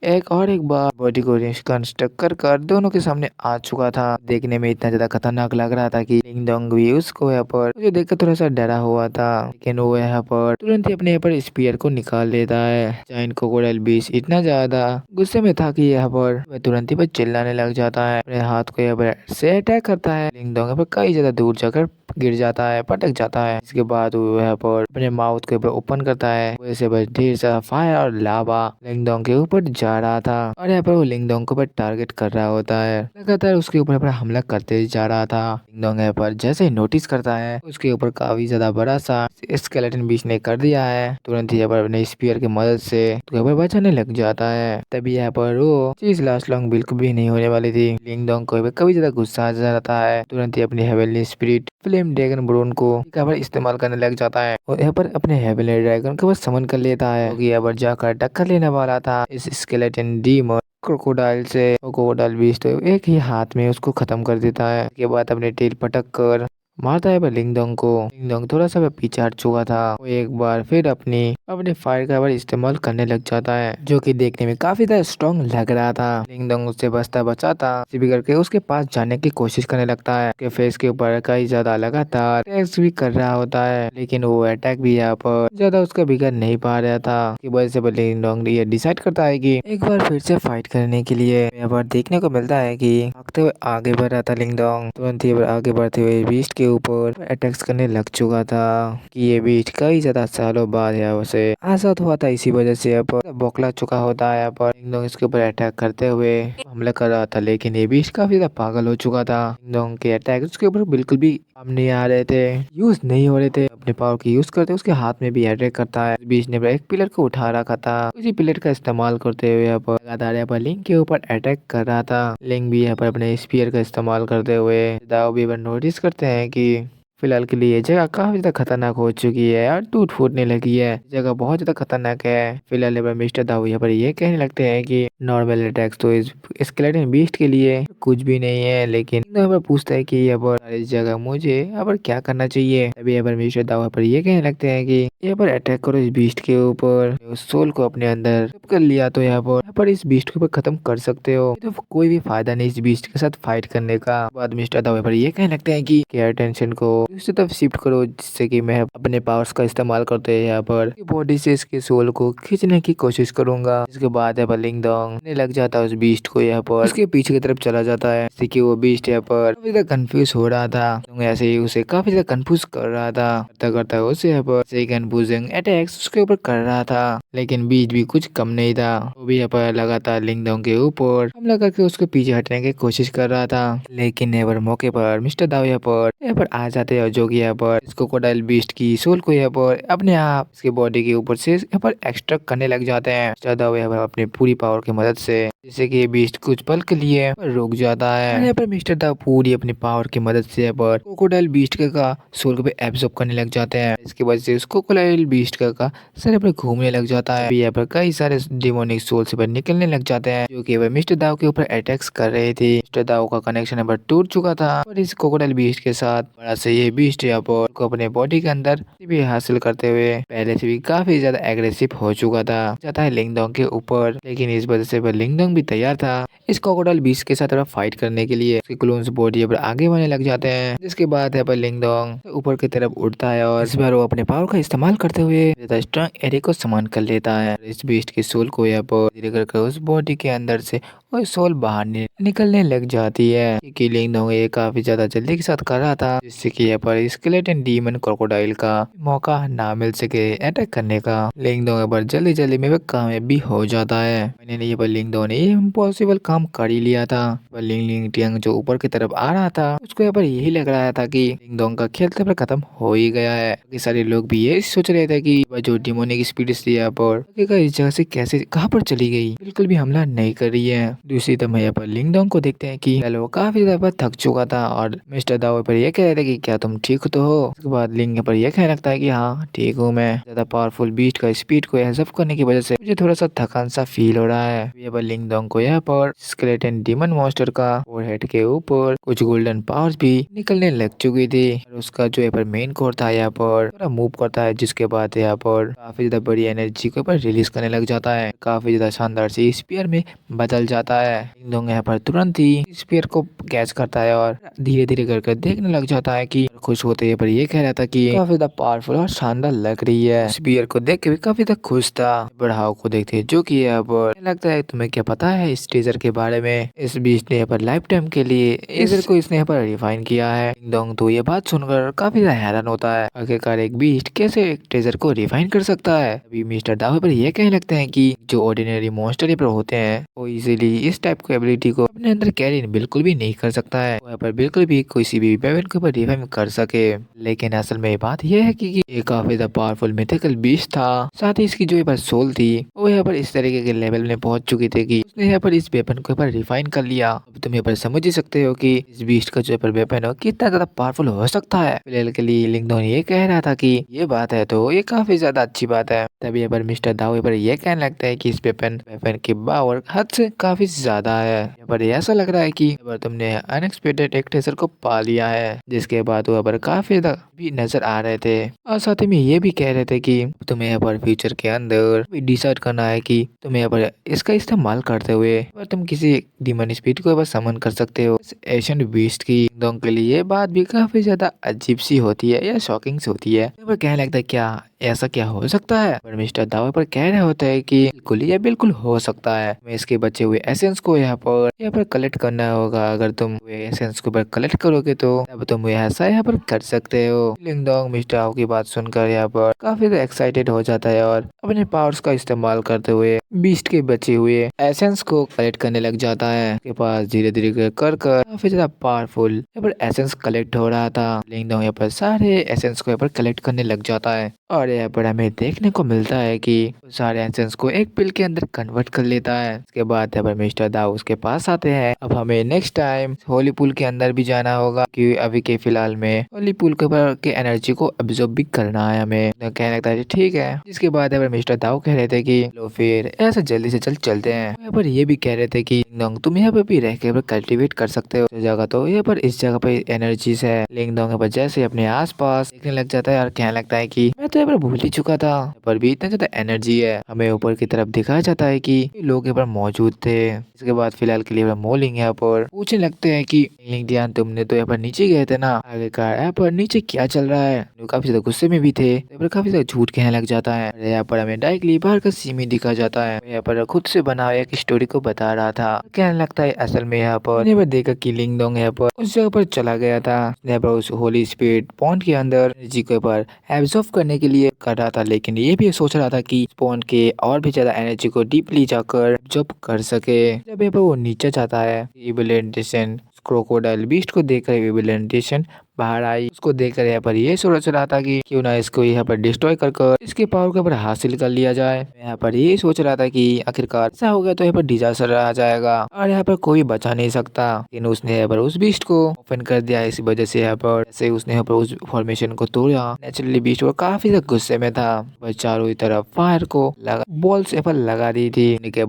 एक बार बॉडी को रिकंस्ट्रक्ट कर दोनों के सामने आ चुका था। देखने में इतना ज्यादा खतरनाक लग रहा था कि लिंग डोंग भी उसको यहाँ पर मुझे देखकर थोड़ा सा डरा हुआ था, लेकिन वो यहाँ पर तुरंत ही अपने यहाँ पर स्पीयर को निकाल लेता है। जायंट क्रोकोडाइल बीस्ट इतना ज्यादा गुस्से में था कि यहाँ पर वह तुरंत ही पर चिल्लाने लग जाता है। अपने हाथ को यहाँ पर से अटैक करता है। लिंग डोंग यहाँ पर कई ज्यादा दूर जाकर गिर जाता है, पटक जाता है। इसके बाद वो यहाँ पर अपने माउथ के ऊपर ओपन करता है। वैसे बस ढेर सारा फायर और लावा लिंग डोंग के ऊपर जा रहा था और यहाँ पर वो लिंग डोंग को ऊपर टारगेट कर रहा होता है। लगातार उसके ऊपर हमला करते ही जा रहा था। लिंग डोंग यहाँ पर जैसे ही नोटिस करता है उसके ऊपर काफी ज्यादा बड़ा सा स्केलेटन बीच ने कर दिया है। तुरंत ही यहाँ पर अपने स्पीयर की मदद से उसके ऊपर बचाने लग जाता है। तभी यहाँ पर वो चीज लास्ट लॉन्ग बिल्कुल भी नहीं होने वाली थी। लिंग डोंग को कभी ज्यादा गुस्सा आ जाता है। तुरंत ही अपनी हेवनली स्पिरिट फ्लेम ड्रैगन ब्रोन को यहाँ पर इस्तेमाल करने लग जाता है और यहाँ पर अपने हेवनली ड्रैगन को बस समन कर लेता है, क्योंकि यहाँ पर जाकर टक्कर लेने वाला था इस स्केलेटन डीमन क्रोकोडाइल से। क्रोकोडाइल बीस्ट तो एक ही हाथ में उसको खत्म कर देता है। उसके बाद अपने टेल पटक कर मारता है लिंग डोंग को। लिंग डोंग थोड़ा सा पीछे हट चुका था। वो एक बार फिर अपने फायर का इस्तेमाल करने लग जाता है, जो कि देखने में काफी ज्यादा स्ट्रॉन्ग लग रहा था। लिंग डोंग उससे बचता बचाता भी करके उसके पास जाने की कोशिश करने लगता है। उसके फेस के ऊपर कई ज्यादा लगातार अटैक्स भी कर रहा होता है, लेकिन वो अटैक भी यहाँ पर ज्यादा उसका बिगड़ नहीं पा रहा था। की वजह से लिंग डोंग ये डिसाइड करता है कि एक बार फिर से फाइट करने के लिए। यहाँ पर देखने को मिलता है कि भागते हुए आगे बढ़ रहा था लिंग डोंग। तुरंत ही आगे बढ़ते हुए बीस्ट के ऊपर अटैक्स करने लग चुका था कि ये बीस्ट कई ज्यादा सालों बाद यहाँ से आजाद हुआ था। इसी वजह से यहाँ पर बौखला चुका होता है। यहाँ पर लिंग डोंग इसके ऊपर अटैक करते हुए हमला कर रहा था, लेकिन ये बीस्ट काफी ज्यादा पागल हो चुका था। लिंग डोंग के अटैक उसके ऊपर बिल्कुल भी काम नहीं आ रहे थे, यूज नहीं हो रहे थे। अपने पावर की यूज करते उसके हाथ में भी अटैक करता है। बीस्ट ने एक पिलर को उठा रखा था, उसी पिलर का इस्तेमाल करते हुए यहाँ पर लगातार यहाँ पर लिंग के ऊपर अटैक कर रहा था। लिंग भी यहाँ पर अपने स्पीयर का इस्तेमाल करते हुए दाव भी नोटिस करते हैं कि फिलहाल के लिए जगह काफी ज्यादा खतरनाक हो चुकी है और टूट फूटने लगी है। जगह बहुत ज्यादा खतरनाक है। फिलहाल मिस्टर दाऊ यहाँ पर ये कहने लगते हैं कि नॉर्मल अटैक्स तो इस स्केलेटन बीस्ट के लिए कुछ भी नहीं है, लेकिन यहाँ पर पूछता है कि यहाँ पर इस जगह मुझे यहाँ पर क्या करना चाहिए। अभी यहाँ पर मिस्टर दाऊ यहाँ पर ये कहने लगते हैं कि यहाँ पर अटैक करो इस बीस्ट के ऊपर। उस सोल को अपने अंदर कर लिया तो यहाँ पर इस बीस्ट के ऊपर खत्म कर सकते हो। तो कोई भी फायदा नहीं इस बीस्ट के साथ फाइट करने का। बाद मिस्टर दाऊ यहाँ पर ये कहने लगते हैं कि अटेंशन को दूसरी तरफ शिफ्ट करो, जिससे कि मैं अपने पावर्स का इस्तेमाल करते हैं यहाँ पर बॉडी से इसके सोल को खींचने की कोशिश करूंगा। इसके बाद यहाँ पर लिंग डोंग ने लग जाता है उस बीस्ट को यहाँ पर उसके पीछे की तरफ चला जाता है, जिससे कि वो बीस्ट यहाँ पर काफी ज्यादा कंफ्यूज हो रहा था। ऐसे ही उसे काफी ज्यादा कंफ्यूज कर रहा था। करता करता उसे यहाँ पर सही कंफ्यूजिंग अटैक्स उसके ऊपर कर रहा था, लेकिन बीच भी कुछ कम नहीं था। वो भी यहाँ पर लगातार लिंग डोंग के ऊपर हमला करके उसके पीछे हटने की कोशिश कर रहा था, लेकिन यहाँ पर मौके पर मिस्टर दाओ यहाँ पर आ जाते हैं, जो कि यहाँ पर इस क्रोकोडाइल बीस्ट की सोल को यहाँ पर अपने आप इसके बॉडी के ऊपर से यहाँ पर एक्सट्रैक्ट करने लग जाते हैं। मिस्टर दाओ यहाँ पर अपनी पूरी पावर की मदद से, जिससे कि ये बीस्ट कुछ पल के लिए रुक जाता है। यहाँ पर मिस्टर दाओ पूरी अपनी पावर की मदद से यहाँ पर क्रोकोडाइल बीस्ट का सोल को एब्जॉर्ब करने लग जाते हैं। इसकी वजह से उस क्रोकोडाइल बीस्ट का सर पर घूमने लग जाता है। यहाँ पर कई सारे डिमोनिक सोल से निकलने लग जाते हैं, जो कि मिस्टर दाओ के ऊपर अटैक्स कर रहे थे। मिस्टर दाओ का कनेक्शन यहाँ पर टूट चुका था और इस क्रोकोडाइल बीस्ट के साथ बड़ा से ये बीस्ट यहाँ पर को अपने बॉडी के अंदर भी हासिल करते हुए पहले से भी काफी ज्यादा एग्रेसिव हो चुका था जाता है लिंग डोंग के ऊपर। लेकिन इस वजह से लिंग डोंग भी तैयार था इस क्रोकोडाइल बीस्ट के साथ फाइट करने के लिए। उसके क्लोन्स बॉडी पर आगे बढ़ने लग जाते हैं, जिसके बाद यहाँ पर लिंग डोंग ऊपर की तरफ उड़ता है और इस बार वो अपने पावर का इस्तेमाल करते हुए स्ट्रॉन्ग एरिया को समान कर लेता है। इस बीस्ट के सोल को यहाँ पर धीरे करके उस बॉडी के अंदर से और सोल बाहर निकलने लग जाती है। कि लिंग डोंग ये काफी ज्यादा जल्दी के साथ कर रहा था, जिससे कि यहाँ पर स्केलेटन डीमन क्रोकोडाइल का मौका ना मिल सके अटैक करने का। लिंग डोंग पर जल्दी जल्दी में कामयाब भी हो जाता है। मैंने ये पर लिंग डोंग ने इम्पॉसिबल काम कर ही लिया था। पर लिंग लिंग टियांग जो ऊपर की तरफ आ रहा था, उसको यहाँ पर यही लग रहा था कि लिंग डोंग का खेलते पर खत्म हो ही गया है। सारे लोग भी ये सोच रहे थे कि जो डिमोनिक स्पिरिट थी यहाँ पर इस जगह से कैसे कहाँ पर चली गई, बिल्कुल भी हमला नहीं कर रही है। दूसरी तरफ यहाँ पर लिंग डोंग को देखते हैं कि वो काफी ज्यादा थक चुका था और मिस्टर दाओ पर ये कह रहे थे कि क्या तुम ठीक तो हो? उसके बाद लिंग यहाँ पर यह कहने लगता है कि हाँ ठीक हूँ मैं। ज्यादा पावरफुल बीस्ट का स्पीड को एब्जॉर्ब करने की वजह से मुझे थोड़ा सा थकान सा फील हो रहा है। यहाँ पर लिंग दोंग को यहाँ पर स्केलेटन डीमन मॉन्स्टर का फोरहेड के ऊपर कुछ गोल्डन पावर्स भी निकलने लग चुकी थी। और उसका जो यहाँ पर मेन कोर था यहाँ पर थोड़ा मूव करता है, जिसके बाद यहाँ पर काफी ज्यादा बड़ी एनर्जी को पर रिलीज करने लग जाता है। काफी ज्यादा शानदार सी स्पीयर में बदल जाता है। लिंग दोंग यहाँ पर तुरंत ही स्पीयर को कैच करता है और धीरे धीरे करके देखने लग जाता है कि खुश होते है, पर ये कह रहा था कि काफी ज्यादा पावरफुल और शानदार लग रही है। स्पीयर को देख के भी काफी ज्यादा खुश था। बढ़ाव को देखते जो कि यहाँ पर लगता है तुम्हें क्या पता है इस टीजर के बारे में? इस बीच ने यहाँ पर लाइफ टाइम के लिए टीजर को इसने यहाँ पर रिफाइन किया है। लिंग दोंग तो ये बात सुनकर काफी ज्यादा हैरान होता है, आखिरकार एक बीस्ट कैसे एक टीजर को रिफाइन कर सकता है। अभी मिस्टर दावे पर ये कहने लगते हैं कि जो ऑर्डिनरी मॉन्स्टर यहाँ पर होते हैं वो इजीली इस टाइप की एबिलिटी को अपने अंदर कैरी बिल्कुल भी नहीं कर सकता है। वहाँ पर बिल्कुल भी किसी भी वेपन के ऊपर रिवाइव कर सके। लेकिन असल में बात यह है कि ये काफी ज्यादा पावरफुल मिथिकल बीस्ट था। साथ ही इसकी जो यहाँ पर सोल थी वो यहाँ पर इस तरीके के लेवल में पहुंच चुकी थी कि उसने यहाँ पर इस वेपन को यहाँ पर रिफाइन कर लिया। अब तुम यहाँ पर समझ ही सकते हो कि इस बीस्ट का जो यहाँ पर वेपन हो कितना ज्यादा पावरफुल हो सकता है। फिलहाल के लिए लिंग दोंग ये कह रहा था कि ये बात है तो ये काफी ज्यादा अच्छी बात है। तभी यहाँ पर मिस्टर दाओ यहाँ पर ये कहने लगता है कि इस वेपन की पावर हद से काफी ज्यादा है। यहाँ पर ऐसा लग रहा है कि यहाँ पर तुमने अनएक्सपेक्टेड एक टीजर को पा लिया है, जिसके बाद वहाँ पर काफी ज्यादा भी नजर आ रहे थे। और साथ ही में ये भी कह रहे थे कि तुम्हें यहाँ पर फ्यूचर के अंदर भी डिसाइड करना है कि तुम्हें यहाँ पर इसका इस्तेमाल करते हुए और तुम किसी डीमन स्पीड को यहाँ पर समन कर सकते हो। एशियन बीस्ट की दोनों के लिए ये बात भी काफी ज्यादा अजीब सी होती है या शॉकिंग सी होती है। यहाँ पर कहने लगता है क्या ऐसा क्या हो सकता है? पर मिस्टर दावे पर कह रहे होता है कि बिल्कुल ये बिल्कुल हो सकता है। मैं इसके बचे हुए एसेंस को यहाँ पर कलेक्ट करना होगा। अगर तुम एसेंस को कलेक्ट करोगे तो अब तुम ऐसा यहाँ पर कर सकते हो। लिंग दोंग मिस्टर दाओ की बात सुनकर यहाँ पर काफी एक्साइटेड हो जाता है और अपने पावर्स का इस्तेमाल करते हुए बीस्ट के बचे हुए एसेंस को कलेक्ट करने लग जाता है। उसके पास धीरे धीरे कर काफी ज्यादा पावरफुल यहाँ पर एसेंस कलेक्ट हो रहा था। लिंग दोंग यहाँ पर सारे एसेंस को यहाँ पर कलेक्ट करने लग जाता है और यहाँ पर हमें देखने को मिलता है कि सारे एसेंस को एक पिल के अंदर कन्वर्ट कर लेता है। उसके बाद यहाँ पर मिस्टर दाओ उसके पास आते हैं। अब हमें नेक्स्ट टाइम होली पूल के अंदर भी जाना होगा कि अभी के फिलहाल में होली पूल के ऊपर के एनर्जी को अब्जॉर्ब भी करना है हमें। कहने लगता है ठीक है। जिसके बाद यहाँ पर मिस्टर दाओ कह रहे थे कि लो फिर ऐसा जल्दी से चलते हैं। यहाँ पर ये भी कह रहे थे कि दोंग तुम यहाँ पे भी रह के कल्टिवेट कर सकते हो जगह, तो यहाँ पर इस जगह पे एनर्जीज है। लिंग दोंग यहाँ पर जैसे अपने आस पास देखने लग जाता है और कहने लगता है कि मैं तो यहाँ पर भूल ही चुका था, यहाँ पर भी इतना ज्यादा एनर्जी है। हमें ऊपर की तरफ दिखाया जाता है कि लोग यहाँ पर मौजूद थे। इसके बाद फिलहाल के लिए मोलिंग यहाँ पर पूछने लगते हैं कि लिंग ध्यान तुमने तो यहाँ पर नीचे गए थे ना, आगे का यहाँ पर नीचे क्या चल रहा है? लोग काफी ज्यादा गुस्से में भी थे। यहाँ पर काफी ज्यादा झूठ कहने लग जाता है। यहाँ पर हमें डायरेक्टली बाहर का सीन ही दिखा जाता है। यहाँ पर खुद से बना एक स्टोरी को बता रहा था। कहने लगता है असल में यहाँ पर देखा कि लिंग दोंग यहाँ पर उस जगह पर चला गया था। यहाँ पर उस होली स्पिरिट पॉन्ड के अंदर एनर्जी के ऊपर एब्जॉर्ब करने के लिए कर रहा था, लेकिन ये भी सोच रहा था कि पॉन्ड के और भी ज्यादा एनर्जी को डीपली जाकर एब्जॉर्ब कर सके। जब यहाँ पर वो नीचे जाता है इविलेंटेशन क्रोकोडाइल बीस्ट को देखकर इविलेंटेशन बाहर आई। उसको देखकर यहाँ पर ये सोच रहा था कि क्यों ना इसको यहाँ पर डिस्ट्रॉय कर इसके पावर के ऊपर हासिल कर लिया जाए। यहाँ पर ये सोच रहा था कि आखिरकार ऐसा हो गया तो यहाँ पर डिजास्टर आ जाएगा और यहाँ पर कोई बचा नहीं सकता। लेकिन उसने यहाँ पर उस बीस्ट को ओपन कर दिया। इसी वजह से यहाँ पर ऐसे उसने यहाँ पर उस फॉर्मेशन को तोड़ा। नेचुरली बीस्ट वो काफी ज्यादा गुस्से में था। वह चारों तरफ फायर को बॉल्स यहाँ पर लगा दी थी। के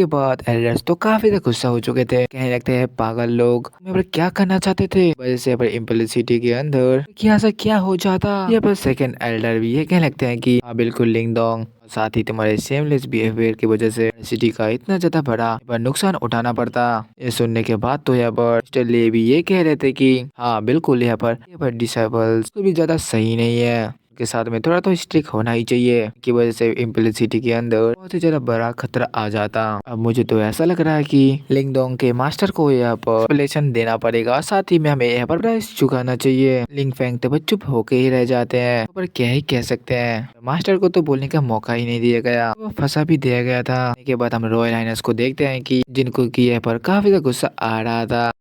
बाद एल्डर्स तो काफी ज्यादा गुस्सा हो चुके थे। कहने लगते हैं पागल लोग यहाँ पर क्या करना चाहते थे? वजह से यहाँ पर इम्पलिसिटी के अंदर क्या ऐसा क्या हो जाता। यहाँ पर सेकंड एल्डर भी ये कहने लगते हैं कि हाँ बिल्कुल लिंग दोंग, साथ ही तुम्हारे सेमलेस बिहेवियर की वजह से सिटी का इतना ज्यादा बड़ा पर नुकसान उठाना पड़ता। ये सुनने के बाद तो यहाँ पर मिस्टर ले भी ये कह रहे थे कि हाँ बिल्कुल यहाँ पर डिसेबल्स को भी ज्यादा सही नहीं है, के साथ में थोड़ा तो स्ट्रिक्ट होना ही चाहिए की वजह से इम्प्लिसिटी के अंदर बहुत ही ज्यादा बड़ा खतरा आ जाता। अब मुझे तो ऐसा लग रहा है कि लिंग दोंग के मास्टर को यहाँ पर एक्सप्लेनेशन देना पड़ेगा, साथ ही में हमें यहाँ पर प्राइस चुकाना चाहिए। लिंग फेंग तो चुप होके ही रह जाते हैं, पर क्या ही कह सकते हैं। मास्टर को तो बोलने का मौका ही नहीं दिया गया, वो फंसा भी दिया गया था। इसके बाद हम रॉयल हाइनेस को देखते हैं कि जिनको की यहाँ पर काफी ज्यादा गुस्सा आ रहा था।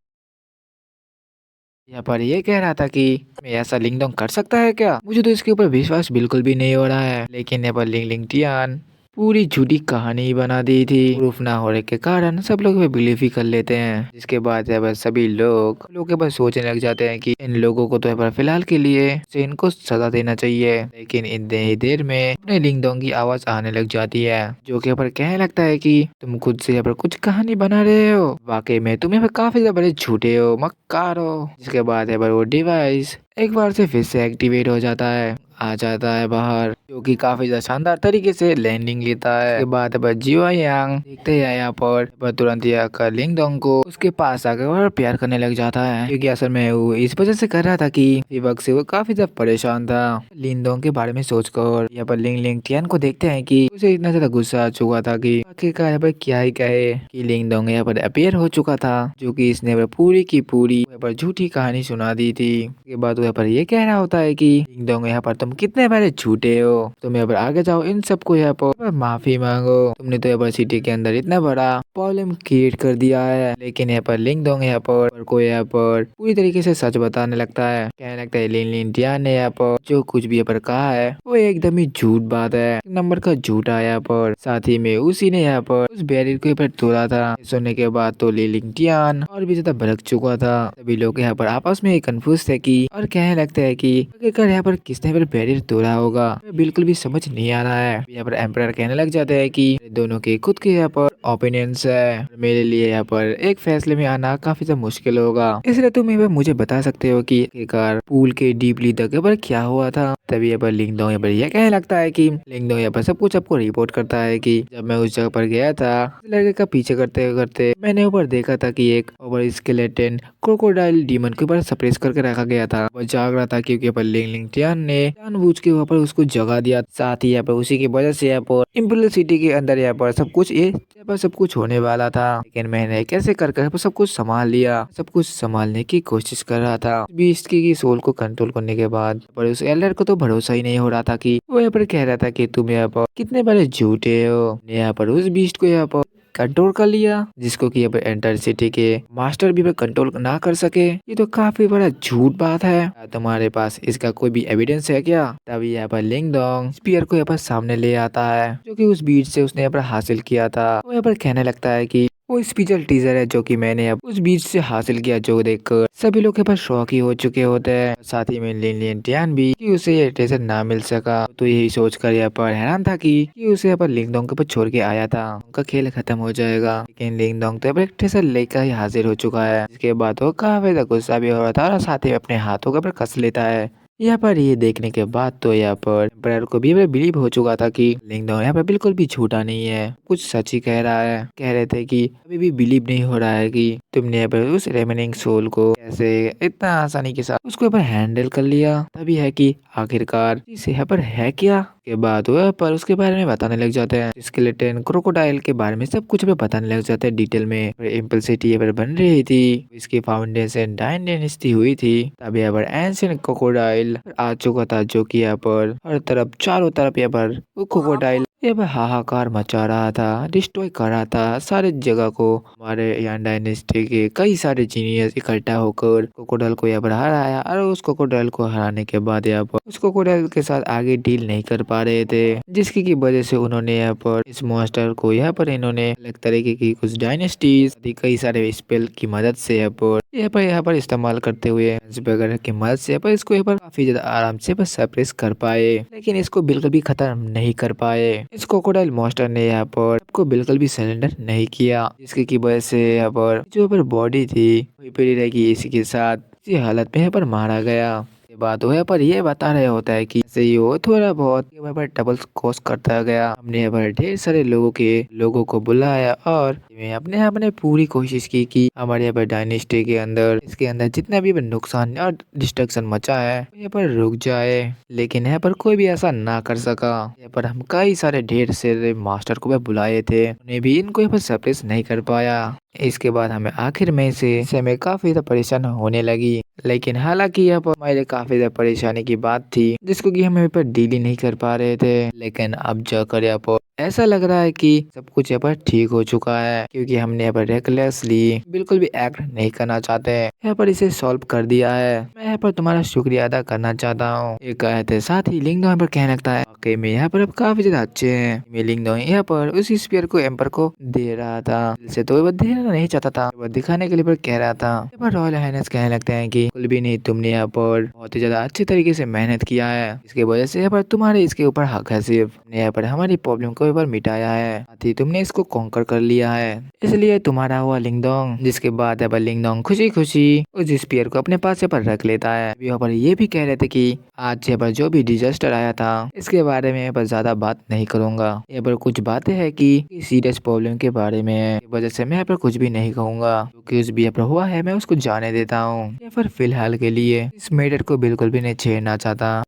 यहाँ पर ये कह रहा था कि मैं ऐसा लिंग दोंग कर सकता है क्या? मुझे तो इसके ऊपर विश्वास बिल्कुल भी नहीं हो रहा है। लेकिन यहाँ पर लिंग लिंग टियान पूरी झूठी कहानी बना दी थी। प्रूफ ना होने के कारण सब लोग बिलीव ही कर लेते हैं। जिसके बाद सभी लोग के पास सोचने लग जाते हैं कि इन लोगों को तो फिलहाल के लिए से इनको सजा देना चाहिए। लेकिन इतने ही देर में अपने लिंग दोंग की आवाज आने लग जाती है, जो कि कहने लगता है कि तुम खुद से कुछ कहानी बना रहे हो, वाकई में तुम काफी ज्यादा बड़े झूठे हो, मक्कार हो। जिसके बाद वो डिवाइस एक बार से फिर से एक्टिवेट हो जाता है, आ जाता है बाहर, जो कि काफी ज्यादा शानदार तरीके से लैंडिंग लेता है। उसके बाद जियो यांग देखते हैं यहाँ पर तुरंत कर लिंग दोंग को उसके पास आकर और प्यार करने लग जाता है, क्योंकि असल में वो इस वजह से कर रहा था कि वक्त से वो काफी ज्यादा परेशान था लिंग दोंग के बारे में सोचकर। यहाँ पर लिंग लिंग टियान को देखते हैं कि उसे इतना ज्यादा गुस्सा आ चुका था कि आखिरकार यहाँ पर क्या ही कहे कि लिंग दोंग यहाँ पर अपेयर हो चुका था, जो कि इसने पूरी की पूरी यहाँ पर झूठी कहानी सुना दी थी। उसके बाद यहाँ पर ये कह रहा होता है कि लिंग दोंग यहाँ पर तुम कितने बड़े झूठे हो, तुम यहाँ पर आगे जाओ, इन सबको यहाँ पर माफी मांगो, तुमने तो यहाँ पर सिटी के अंदर इतना बड़ा प्रॉब्लम क्रिएट कर दिया है। लेकिन यहाँ पर लिंग दोंग यहाँ पर को यहाँ पर पूरी तरीके से सच बताने लगता है, कहने लगता है लिन लिन टियान ने यहाँ पर जो कुछ भी यहाँ पर कहा है वो एकदम ही झूठ बात है, एक नंबर का झूठा यहाँ पर। साथ ही में उसी ने यहाँ पर उस बैरियर को यहाँ पर तोड़ा था। सुनने के बाद तो लिन लिन टियान और भी ज्यादा भड़क चुका था। सभी लोग यहाँ पर आपस में कंफ्यूज थे कि और कहने लगता है कि आखिरकार यहाँ पर किसने बैरियर तोड़ा होगा, बिल्कुल भी समझ नहीं आ रहा है। यहाँ पर एम्परर कहने लग जाते हैं कि दोनों के खुद के यहाँ पर ओपिनियंस है, मेरे लिए यहाँ पर एक फैसले में आना काफी ज्यादा मुश्किल होगा, इसलिए तुम यहाँ पर मुझे बता सकते हो कि आखिरकार पूल के डीपली तक यहाँ पर क्या हुआ था। तभी यहाँ पर लिंग दोंग यहाँ पर यह कहने लगता है कि लिंग दोंग यहाँ पर सब कुछ आपको रिपोर्ट करता है कि जब मैं उस जगह पर गया था लड़के का पीछे करते करते मैंने ऊपर देखा था कि एक ओवर स्केलेटन क्रोकोडाइल डीमन के ऊपर सप्रेस करके रखा गया था, वो जाग रहा था, क्योंकि यहाँ पर लिंग लिंग टियान ने जानबूझ के वहाँ पर उसको जगा दिया। साथ ही यहाँ पर उसी की वजह से यहाँ पर इम्पीरियल सिटी के अंदर यहाँ पर सब कुछ होने वाला था। लेकिन मैंने कैसे कर सब कुछ संभाल लिया, सब कुछ संभालने की कोशिश कर रहा था। बीस्ट की सोल को कंट्रोल करने के बाद पर उस एल्डर को तो भरोसा ही नहीं हो रहा था कि वो यहाँ पर कह रहा था कि तुम यहाँ पर कितने बड़े झूठे हो। यहाँ पर उस बीस्ट को यहाँ पर कंट्रोल कर लिया, जिसको कि अब एंटर सिटी के मास्टर भी कंट्रोल ना कर सके, ये तो काफी बड़ा झूठ बात है। क्या तुम्हारे पास इसका कोई भी एविडेंस है क्या? तभी यहाँ पर लिंग दोंग स्पीयर को यहाँ पर सामने ले आता है, जो कि उस बीच से उसने यहाँ पर हासिल किया था। वो यहाँ पर कहने लगता है कि वो स्पेशल टीजर है जो कि मैंने अब उस बीच से हासिल किया, जो देखकर सभी लोग के पास शौक ही हो चुके होते हैं। साथ ही में लिन लिन टियान भी कि उसे ये टीजर ना मिल सका, तो यही सोचकर यहाँ पर हैरान था कि उसे यहाँ पर लिंग दोंग के ऊपर छोड़ के आया था, उनका खेल खत्म हो जाएगा। लेकिन लिंग दोंग तो एक टीजर लेकर ही हाजिर हो चुका है। इसके बाद वो काफी गुस्सा भी हो रहा था और साथ ही अपने हाथों के ऊपर कस लेता है। यहाँ पर ये देखने के बाद तो यहाँ पर एम्परर को भी बिलीव हो चुका था कि लिंग दोंग यहाँ पर बिल्कुल भी झूठा नहीं है, कुछ सच ही कह रहा है। कह रहे थे कि अभी भी बिलीव नहीं हो रहा है कि तुमने यहाँ पर उस रेमेनिंग सोल को कैसे इतना आसानी के साथ उसको यहाँ पर हैंडल कर लिया। तभी है कि आखिरकार इस यहाँ पर है क्या के बाद वो पर उसके बारे में बताने लग जाते हैं, स्केलेटन क्रोकोडाइल के बारे में सब कुछ बताने लग जाते हैं डिटेल में। इम्पल सिटी यहाँ पर बन रही थी, इसकी फाउंडेशन डायन डायनेस्टी हुई थी। तब यहाँ पर एंशिएंट क्रोकोडाइल आ चुका था, जो कि यहाँ पर हर तरफ चारों तरफ यहाँ पर वो क्रोकोडाइल ये हाहाकार मचा रहा था, डिस्ट्रॉय कर रहा था सारे जगह को। हमारे यहाँ डायनेस्टी के कई सारे जीनियस इकट्ठा होकर क्रोकोडाइल को यहाँ पर हराया, और उस क्रोकोडाइल को हराने के बाद यहाँ पर उस क्रोकोडाइल के साथ आगे डील नहीं कर पा रहे थे, जिसकी वजह से उन्होंने यहाँ पर इस मॉन्स्टर को यहाँ पर इन्होंने अलग तरीके की कुछ डायनेस्टीज कई सारे स्पेल की मदद से यहाँ पर इस्तेमाल करते हुए वगैरह की मदद से इसको यहाँ पर काफी ज्यादा आराम से बस सप्रेस कर पाए, लेकिन इसको बिल्कुल भी खत्म नहीं कर पाए। इस क्रोकोडाइल मॉन्स्टर ने यहाँ पर को बिल्कुल भी सरेंडर नहीं किया, जिसकी की वजह से यहाँ पर जो पर बॉडी थी वही पड़ी रहेगी, इसी के साथ इसी हालत में यहाँ पर मारा गया। के बाद वो यहाँ पर ये बता रहे होता है कि ऐसे ही वो थोड़ा बहुत यहाँ पर डबल कोर्स करता गया। हमने यहाँ पर ढेर सारे लोगों को बुलाया और अपने अपने पूरी कोशिश की कि हमारे यहाँ पर डायनेस्टी के अंदर इसके अंदर जितना भी नुकसान और डिस्ट्रक्शन मचा है यहाँ पर रुक जाए, लेकिन यहाँ पर कोई भी ऐसा ना कर सका। यहाँ पर हम कई सारे ढेर सारे मास्टर को भी बुलाए थे, उन्हें भी इनको यहाँ पर सप्रेस नहीं कर पाया। इसके बाद हमें आखिर में से हमें काफी ज्यादा परेशान होने लगी, लेकिन हालांकि यहाँ पर हमारे काफी ज्यादा परेशानी की बात थी जिसको कि हम यहाँ पर डील ही नहीं कर पा रहे थे। लेकिन अब जाकर यहाँ पर ऐसा लग रहा है कि सब कुछ यहाँ पर ठीक हो चुका है, क्योंकि हमने यहाँ पर रेकलेसली बिल्कुल भी एक्ट नहीं करना चाहते हैं, यहाँ पर इसे सॉल्व कर दिया है। मैं यहाँ पर तुम्हारा शुक्रिया अदा करना चाहता हूँ। ये कहते साथ ही लिंगडो यहाँ पर कहने लगता है, वाकई में यहाँ पर अब काफी ज्यादा अच्छे हैं। मैं लिंगडो यहाँ पर उस स्पीयर को एम्पर को दे रहा था, जिसे तो वह देना नहीं चाहता था, वह दिखाने के लिए पर कह रहा था। यहाँ पर रॉयल हाइनेस कहने लगते हैं कि कुल भी नहीं, तुमने यहाँ पर बहुत ही ज्यादा अच्छे तरीके से मेहनत किया है, इसकी वजह से यहाँ पर तुम्हारे इसके ऊपर हक है। सिर्फ तुमने यहाँ पर हमारी प्रॉब्लम को एक बार मिटाया है, साथ ही तुमने इसको कॉन्कर कर लिया है, इसलिए तुम्हारा हुआ लिंगडोंग। जिसके बाद यहाँ पर लिंगडोंग खुशी खुशी उस स्पीयर को अपने पास यहाँ पर रख लेता है। यहाँ पर ये भी कह रहे थे कि आज यहाँ पर जो भी डिजास्टर आया था इसके बारे में यहाँ पर ज्यादा बात नहीं करूंगा। यहाँ पर कुछ बातें हैं कि सीरियस प्रॉब्लम के बारे में है, इस वजह से मैं यहाँ पर कुछ भी नहीं कहूंगा। क्योंकि उस भी यहाँ पर हुआ है मैं उसको जाने देता हूँ। यहाँ पर फिलहाल के लिए इस मैटर को बिल्कुल भी नहीं छेड़ना चाहता।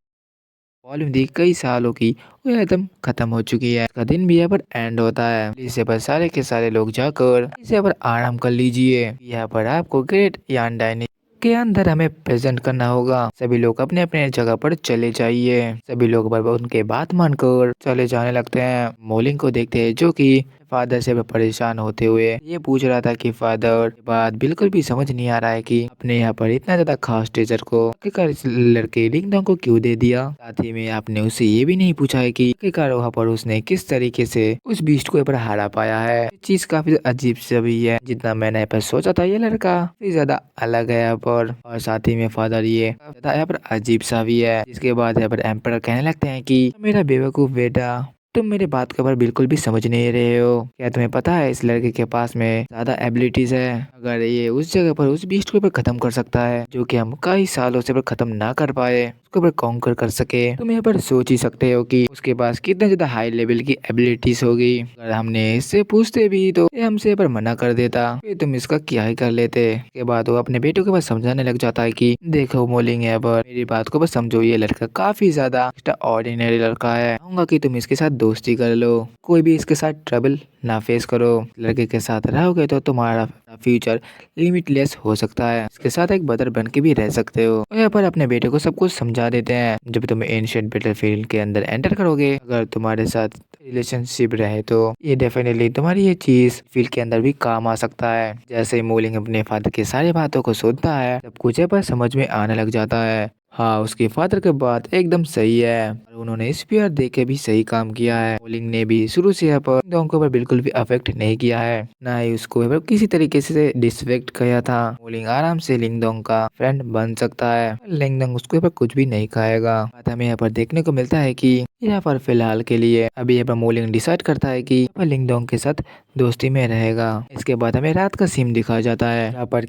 वॉल्यूम दी कई सालों की वो एकदम खत्म हो चुकी है। इसका दिन भी यहाँ पर एंड होता है। इसे पर सारे के सारे लोग जाकर इसे पर आराम कर लीजिए। यहाँ पर आपको ग्रेट यान डायनी के अंदर हमें प्रेजेंट करना होगा। सभी लोग अपने अपने जगह पर चले जाइए। सभी लोग पर उनके बात मानकर चले जाने लगते हैं। मोलिंग को देखते हैं जो कि फादर से परेशान होते हुए ये पूछ रहा था कि फादर, बात बिल्कुल भी समझ नहीं आ रहा है कि अपने यहाँ पर इतना ज्यादा खास टीचर को आखिरकार इस लड़के लिंगडोंग को क्यों दे दिया। साथ ही में आपने उससे ये भी नहीं पूछा है कि आखिरकार वहाँ पर उसने किस तरीके से उस बीस्ट को यहाँ पर हरा पाया है। ये चीज काफी अजीब सी भी है। जितना मैंने यहाँ पर सोचा था ये लड़का काफी ज्यादा अलग है यहाँ पर, और साथ ही में फादर ये यहाँ पर अजीब सा भी है। जिसके बाद यहाँ पर एम्पर कहने लगते हैं कि मेरा बेवकूफ बेटा, तुम मेरी बात के ऊपर बिल्कुल भी समझ नहीं रहे हो। क्या तुम्हें पता है इस लड़के के पास में ज्यादा एबिलिटीज है। अगर ये उस जगह पर उस बीस्ट को खत्म कर सकता है जो कि हम कई सालों से खत्म ना कर पाए, उसके ऊपर कॉन्कर कर सके, तुम यहाँ पर सोच ही सकते हो कि उसके पास कितने ज्यादा हाई लेवल की एबिलिटीज होगी। अगर हमने इससे पूछते भी तो ये हमसे यहाँ पर मना कर देता, फिर तुम इसका क्या ही कर लेते। के बाद वो अपने बेटों के पास समझाने लग जाता है कि देखो मोलिंग यहाँ पर मेरी बात को बस समझो, ये लड़का काफी ज्यादा ऑर्डिनरी लड़का है। कहूंगा कि तुम इसके साथ दोस्ती कर लो, कोई भी इसके साथ ट्रबल ना फेस करो। लड़के के साथ रहोगे तो तुम्हारा फ्यूचर लिमिटलेस हो सकता है। इसके साथ एक ब्रदर बन के भी रह सकते हो। यहाँ पर अपने बेटे को सब कुछ समझा देते हैं। जब तुम एंशिएंट बैटलफील्ड के अंदर एंटर करोगे, अगर तुम्हारे साथ रिलेशनशिप रहे तो ये डेफिनेटली तुम्हारी ये चीज फील्ड के अंदर भी काम आ सकता है। जैसे मोलिंग अपने फादर की सारी बातों को सुनता है, सब कुछ यहाँ पर समझ में आने लग जाता है। हाँ, उसके फादर के बात एकदम सही है और उन्होंने स्पीयर दे के भी सही काम किया है। मोलिंग ने भी शुरू से यहाँ पर लिंगडोंग को बिल्कुल भी अफेक्ट नहीं किया है, ना ही उसको यहाँ पर किसी तरीके से डिसरेस्पेक्ट किया था। मोलिंग आराम से लिंगडोंग का फ्रेंड बन सकता है। लिंगडोंग उसको यहाँ पर कुछ भी नहीं खाएगा। बात हमें यहाँ पर देखने को मिलता है कि यहाँ पर फिलहाल के लिए अभी यहाँ पर मोलिंग डिसाइड करता है कि यहाँ पर लिंगडोंग के साथ दोस्ती में रहेगा। इसके बाद हमें रात का सीन दिखाया जाता है, जहाँ पर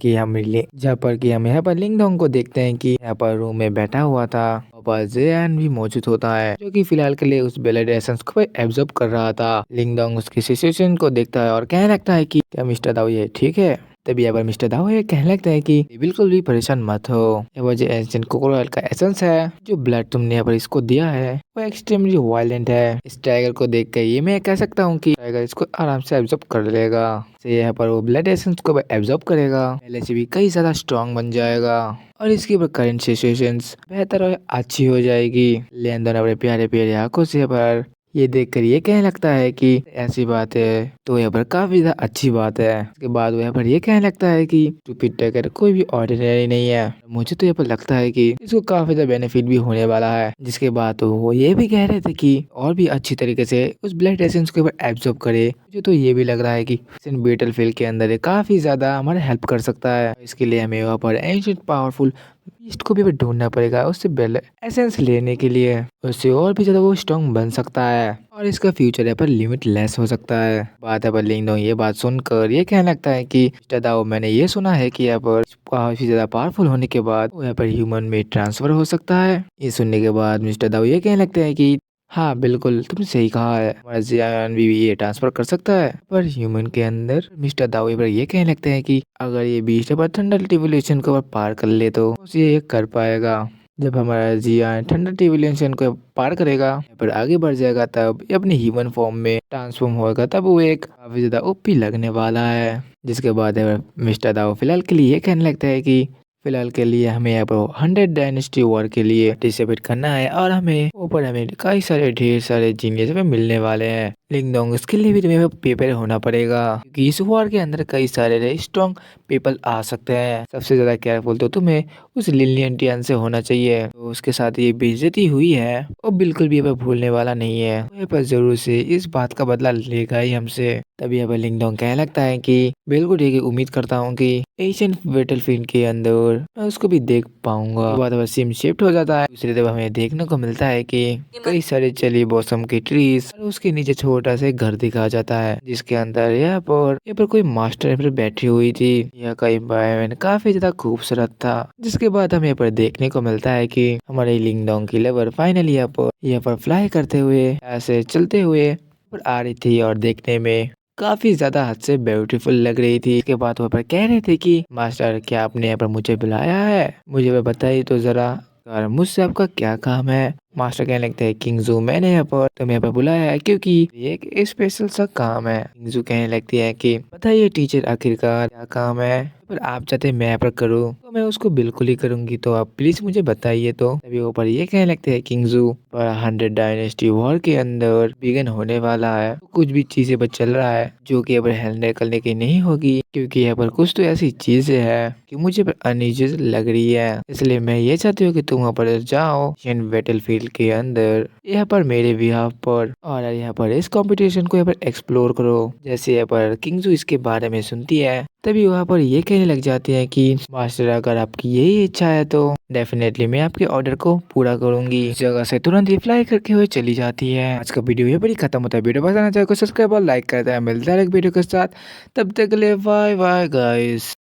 कि हम यहाँ पर लिंगडोंग को देखते हैं कि यहाँ पर रूम में बैठा हुआ था। और जेन भी मौजूद होता है, जो कि फिलहाल के लिए उस ब्लड एसेंस को एब्जॉर्ब कर रहा था। लिंगडोंग उसकी सिचुएशन को देखता है और कहने लगता है कि क्या मिस्टर दाओ ये ठीक है। तभी यहाँ पर मिस्टर दाओ ये कहने लगता है कि बिल्कुल भी परेशान मत हो, ये वो जो एंशिएंट कोकोरोल का एसेंस है, जो ब्लड तुमने यहाँ पर इसको दिया है वो एक्सट्रीमली वायलेंट है। इस टाइगर को देख कर ये मैं कह सकता हूँ कि टाइगर इसको आराम से एब्जॉर्ब कर लेगा। से यहाँ पर वो ब्लड एसेंस को एब्जॉर्ब करेगा, पहले से भी कई ज्यादा स्ट्रॉन्ग बन जाएगा और इसकी करंट सिचुएशंस बेहतर और अच्छी हो जाएगी। लेन अपने प्यारे प्यारे आंखों से पर ये देखकर ये कहने लगता है कि ऐसी बात है तो यहाँ पर काफी ज्यादा अच्छी बात है। इसके बाद वो यहाँ पर ये कहने लगता है कि स्टूपिड टाइगर कोई भी ऑर्डिनरी नहीं है, मुझे तो यहाँ पर लगता है कि इसको काफी ज्यादा बेनिफिट भी होने वाला है। जिसके बाद तो वो ये भी कह रहे थे कि और भी अच्छी तरीके से उस ब्लड एसेंस को एब्जॉर्ब करे। मुझे तो ये भी लग रहा है कि बैटलफील्ड के अंदर ये काफी ज्यादा हमारा हेल्प कर सकता है। इसके लिए हमें वहाँ पर एंशिएंट पावरफुल बीस्ट को भी ढूंढना पड़ेगा उससे ब्लड एसेंस लेने के लिए, उससे और भी ज्यादा वो स्ट्रॉन्ग बन सकता है और इसका फ्यूचर यहाँ पर लिमिटलेस हो सकता है। बात यहाँ पर लिंगडोंग ये बात सुनकर ये कहने लगता है कि मिस्टर दाओ, मैंने ये सुना है कि यहाँ पर काफी ज्यादा पावरफुल होने के बाद वो यहाँ पर ह्यूमन में ट्रांसफर हो सकता है। ये सुनने के बाद मिस्टर दाओ ये कहने लगते हैं कि हाँ बिल्कुल तुमने सही कहा है, हमारा जियान भी ये ट्रांसफर कर सकता है पर ह्यूमन के अंदर। मिस्टर दाओ ये कहने लगते हैं कि अगर ये बीस्ट पर थंडर टिवुलेशन को पार कर ले तो उसे ये कर पाएगा। जब हमारा जियान थंडर टिवुलेशन को पार करेगा पर आगे बढ़ जाएगा, तब ये अपनी ह्यूमन फॉर्म में ट्रांसफॉर्म होगा, तब वो एक काफी ज्यादा ओपी लगने वाला है। जिसके बाद मिस्टर दाओ फिलहाल के लिए ये कहने लगता है कि फिलहाल के लिए हमें यहाँ पर 100 डायनेस्टी वॉर के लिए पार्टिसिपेट करना है और हमें ऊपर हमें कई सारे ढेर सारे जीनियस में मिलने वाले हैं। लिंग डोंग इसके लिए भी तुम्हें प्रिपेयर होना पड़ेगा, क्योंकि इस वॉर के अंदर कई सारे स्ट्रॉन्ग पीपल आ सकते हैं। सबसे ज्यादा केयरफुल तो तुम्हें उस लिलियंटियन से होना चाहिए। तो उसके साथ ये बेइज्जती हुई है वो बिल्कुल भी भूलने वाला नहीं है। वो ये पर जरूर से इस बात का बदला लेगा ही हमसे। तभी अब लिंग डोंग कहने लगता है कि बिल्कुल ठीक है, उम्मीद करता हूँ कि एशियन बैटलफील्ड के अंदर मैं उसको भी देख पाऊंगा। उसके बाद अब सिम शिफ्ट हो जाता है। दूसरी तरफ हमें देखने को मिलता है कि कई सारे चेरी ब्लॉसम के ट्रीज और उसके नीचे छोटा सा घर दिखा जाता है, जिसके अंदर यहाँ पर कोई मास्टर यहाँ पर बैठी हुई थी। यह का एनवायरनमेंट काफी ज्यादा खूबसूरत था। जिसके बाद हमें यहाँ पर देखने को मिलता है कि हमारे लिंग डोंग की लवर फाइनली यहाँ पर फ्लाई करते हुए ऐसे चलते हुए पर आ रही थी और देखने में काफी ज्यादा हद से ब्यूटीफुल लग रही थी। इसके बाद वहाँ पर कह रहे थे कि मास्टर क्या आपने यहाँ पर मुझे बुलाया है, मुझे वह बताइए तो जरा और मुझसे आपका क्या काम है। मास्टर कहने लगते हैं किंगजू मैंने यहाँ पर तुम्हें यहाँ पर बुलाया है क्योंकि ये एक स्पेशल सा काम है। किंगजू कहने लगती है कि बताइए टीचर आखिरकार क्या काम है, पर आप चाहते मैं यहाँ पर करूँ तो मैं उसको बिल्कुल ही करूंगी, तो आप प्लीज मुझे बताइए। तो तभी ऊपर ये कहने लगते हैं किंगजू पर 100 डायनेस्टी वॉर के अंदर बिगन होने वाला है। तो कुछ भी चीजें पर चल रहा है जो कि यहाँ पर हैंडल करने की नहीं होगी, क्योंकि यहाँ पर कुछ तो ऐसी चीजें है कि मुझे पर अनयूजुअल लग रही है। इसलिए मैं ये चाहती हूँ कि तुम वहाँ पर जाओ बैटलफील्ड के अंदर यहाँ पर मेरे बिहाफ पर और यहाँ पर इस कंपटीशन को यहाँ पर एक्सप्लोर करो। जैसे यहाँ पर किंगजू इसके बारे में सुनती है तभी वहाँ पर ये कहने लग जाती है कि मास्टर अगर आपकी यही इच्छा है तो डेफिनेटली मैं आपके ऑर्डर को पूरा करूंगी। इस जगह से तुरंत रिप्लाई करके हुए चली जाती है। आज का वीडियो ये बड़ी खत्म होता है। वीडियो पसंद आना चाहिए सब्सक्राइब और लाइक करता है। मिलता है एक वीडियो के साथ, तब तक के लिए बाय बाय गाइस।